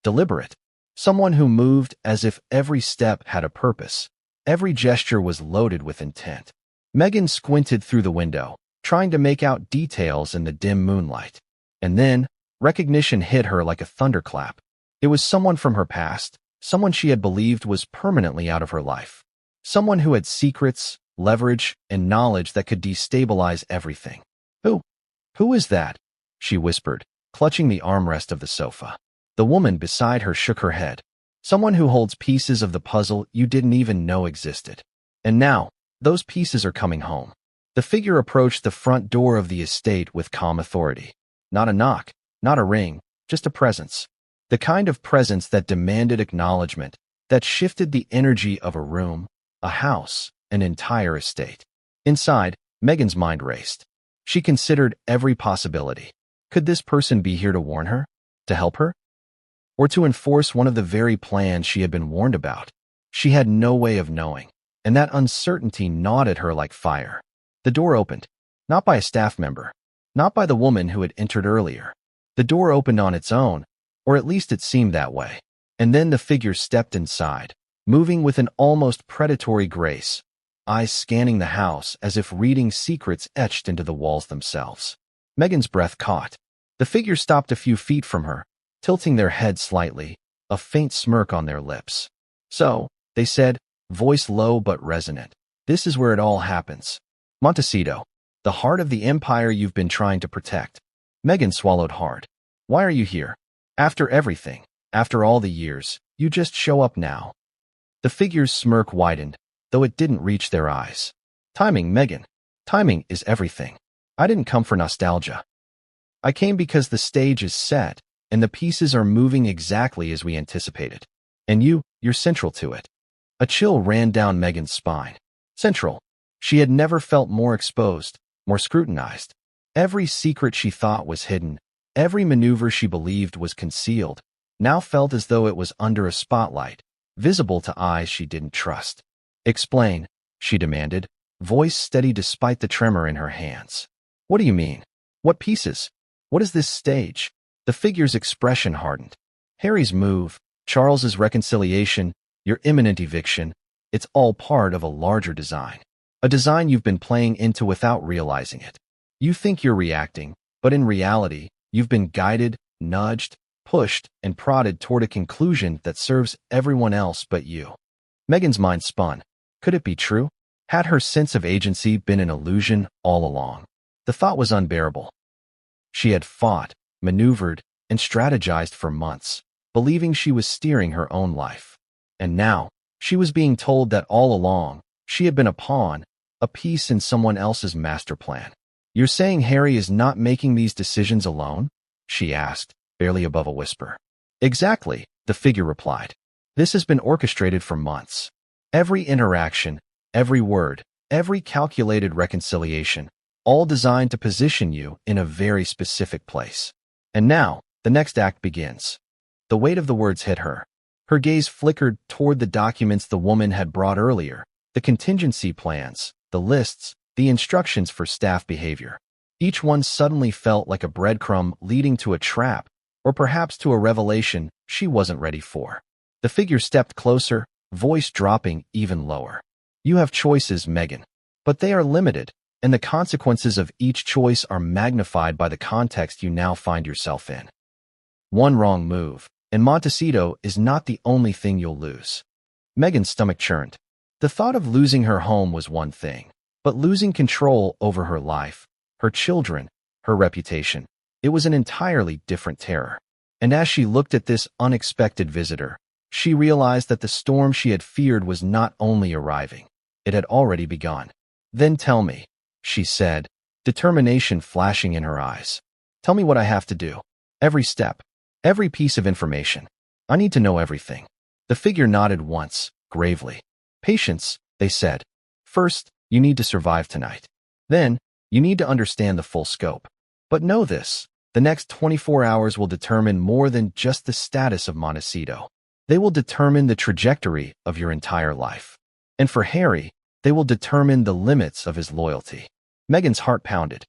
deliberate, someone who moved as if every step had a purpose. Every gesture was loaded with intent. Meghan squinted through the window, trying to make out details in the dim moonlight. And then, recognition hit her like a thunderclap. It was someone from her past, someone she had believed was permanently out of her life. Someone who had secrets, leverage, and knowledge that could destabilize everything. "Who? Who is that?" she whispered, clutching the armrest of the sofa. The woman beside her shook her head. "Someone who holds pieces of the puzzle you didn't even know existed. And now, those pieces are coming home." The figure approached the front door of the estate with calm authority. Not a knock, not a ring, just a presence. The kind of presence that demanded acknowledgement, that shifted the energy of a room, a house, an entire estate. Inside, Meghan's mind raced. She considered every possibility. Could this person be here to warn her? To help her? Or to enforce one of the very plans she had been warned about? She had no way of knowing, and that uncertainty gnawed at her like fire. The door opened, not by a staff member, not by the woman who had entered earlier. The door opened on its own, or at least it seemed that way. And then the figure stepped inside, moving with an almost predatory grace, eyes scanning the house as if reading secrets etched into the walls themselves. Meghan's breath caught. The figure stopped a few feet from her, tilting their head slightly, a faint smirk on their lips. "So," they said, voice low but resonant, "this is where it all happens. Montecito, the heart of the empire you've been trying to protect." Meghan swallowed hard. "Why are you here? After everything, after all the years, you just show up now." The figure's smirk widened, though it didn't reach their eyes. "Timing, Meghan. Timing is everything. I didn't come for nostalgia. I came because the stage is set, and the pieces are moving exactly as we anticipated. And you're central to it." A chill ran down Meghan's spine. Central. She had never felt more exposed, more scrutinized. Every secret she thought was hidden, every maneuver she believed was concealed, now felt as though it was under a spotlight, visible to eyes she didn't trust. "Explain," she demanded, voice steady despite the tremor in her hands. "What do you mean? What pieces? What is this stage?" The figure's expression hardened. "Harry's move, Charles's reconciliation, your imminent eviction, it's all part of a larger design. A design you've been playing into without realizing it. You think you're reacting, but in reality, you've been guided, nudged, pushed, and prodded toward a conclusion that serves everyone else but you." Meghan's mind spun. Could it be true? Had her sense of agency been an illusion all along? The thought was unbearable. She had fought, maneuvered, and strategized for months, believing she was steering her own life. And now, she was being told that all along, she had been a pawn, a piece in someone else's master plan. "You're saying Harry is not making these decisions alone?" she asked, barely above a whisper. "Exactly," the figure replied. "This has been orchestrated for months. Every interaction, every word, every calculated reconciliation, all designed to position you in a very specific place. And now, the next act begins." The weight of the words hit her. Her gaze flickered toward the documents the woman had brought earlier, the contingency plans, the lists, the instructions for staff behavior. Each one suddenly felt like a breadcrumb leading to a trap, or perhaps to a revelation she wasn't ready for. The figure stepped closer, voice dropping even lower. "You have choices, Meghan, but they are limited, and the consequences of each choice are magnified by the context you now find yourself in. One wrong move, and Montecito is not the only thing you'll lose." Meghan's stomach churned. The thought of losing her home was one thing, but losing control over her life, her children, her reputation, it was an entirely different terror. And as she looked at this unexpected visitor, she realized that the storm she had feared was not only arriving, it had already begun. "Then tell me," she said, determination flashing in her eyes. Tell me what I have to do. Every step, every piece of information. I need to know everything. The figure nodded once, gravely. Patience, they said. First, you need to survive tonight. Then, you need to understand the full scope. But know this, the next 24 hours will determine more than just the status of Montecito. They will determine the trajectory of your entire life. And for Harry, they will determine the limits of his loyalty. Meghan's heart pounded.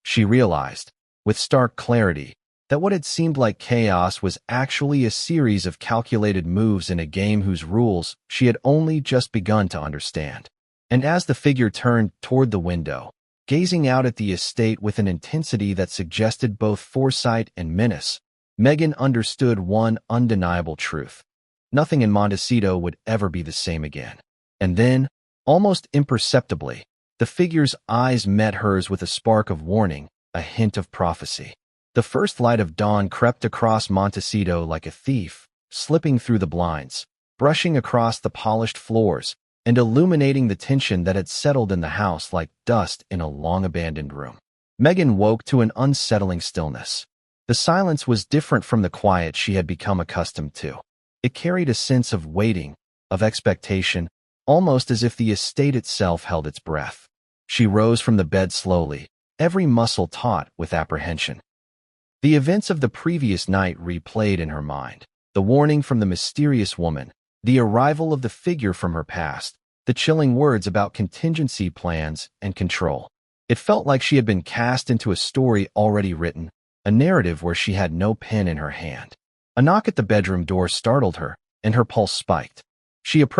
She realized, with stark clarity, that what had seemed like chaos was actually a series of calculated moves in a game whose rules she had only just begun to understand. And as the figure turned toward the window, gazing out at the estate with an intensity that suggested both foresight and menace, Meghan understood one undeniable truth. Nothing in Montecito would ever be the same again. And then, almost imperceptibly, the figure's eyes met hers with a spark of warning, a hint of prophecy. The first light of dawn crept across Montecito like a thief, slipping through the blinds, brushing across the polished floors, and illuminating the tension that had settled in the house like dust in a long-abandoned room. Meghan woke to an unsettling stillness. The silence was different from the quiet she had become accustomed to. It carried a sense of waiting, of expectation, almost as if the estate itself held its breath. She rose from the bed slowly, every muscle taut with apprehension. The events of the previous night replayed in her mind. The warning from the mysterious woman, the arrival of the figure from her past, the chilling words about contingency plans and control. It felt like she had been cast into a story already written, a narrative where she had no pen in her hand. A knock at the bedroom door startled her, and her pulse spiked. She approached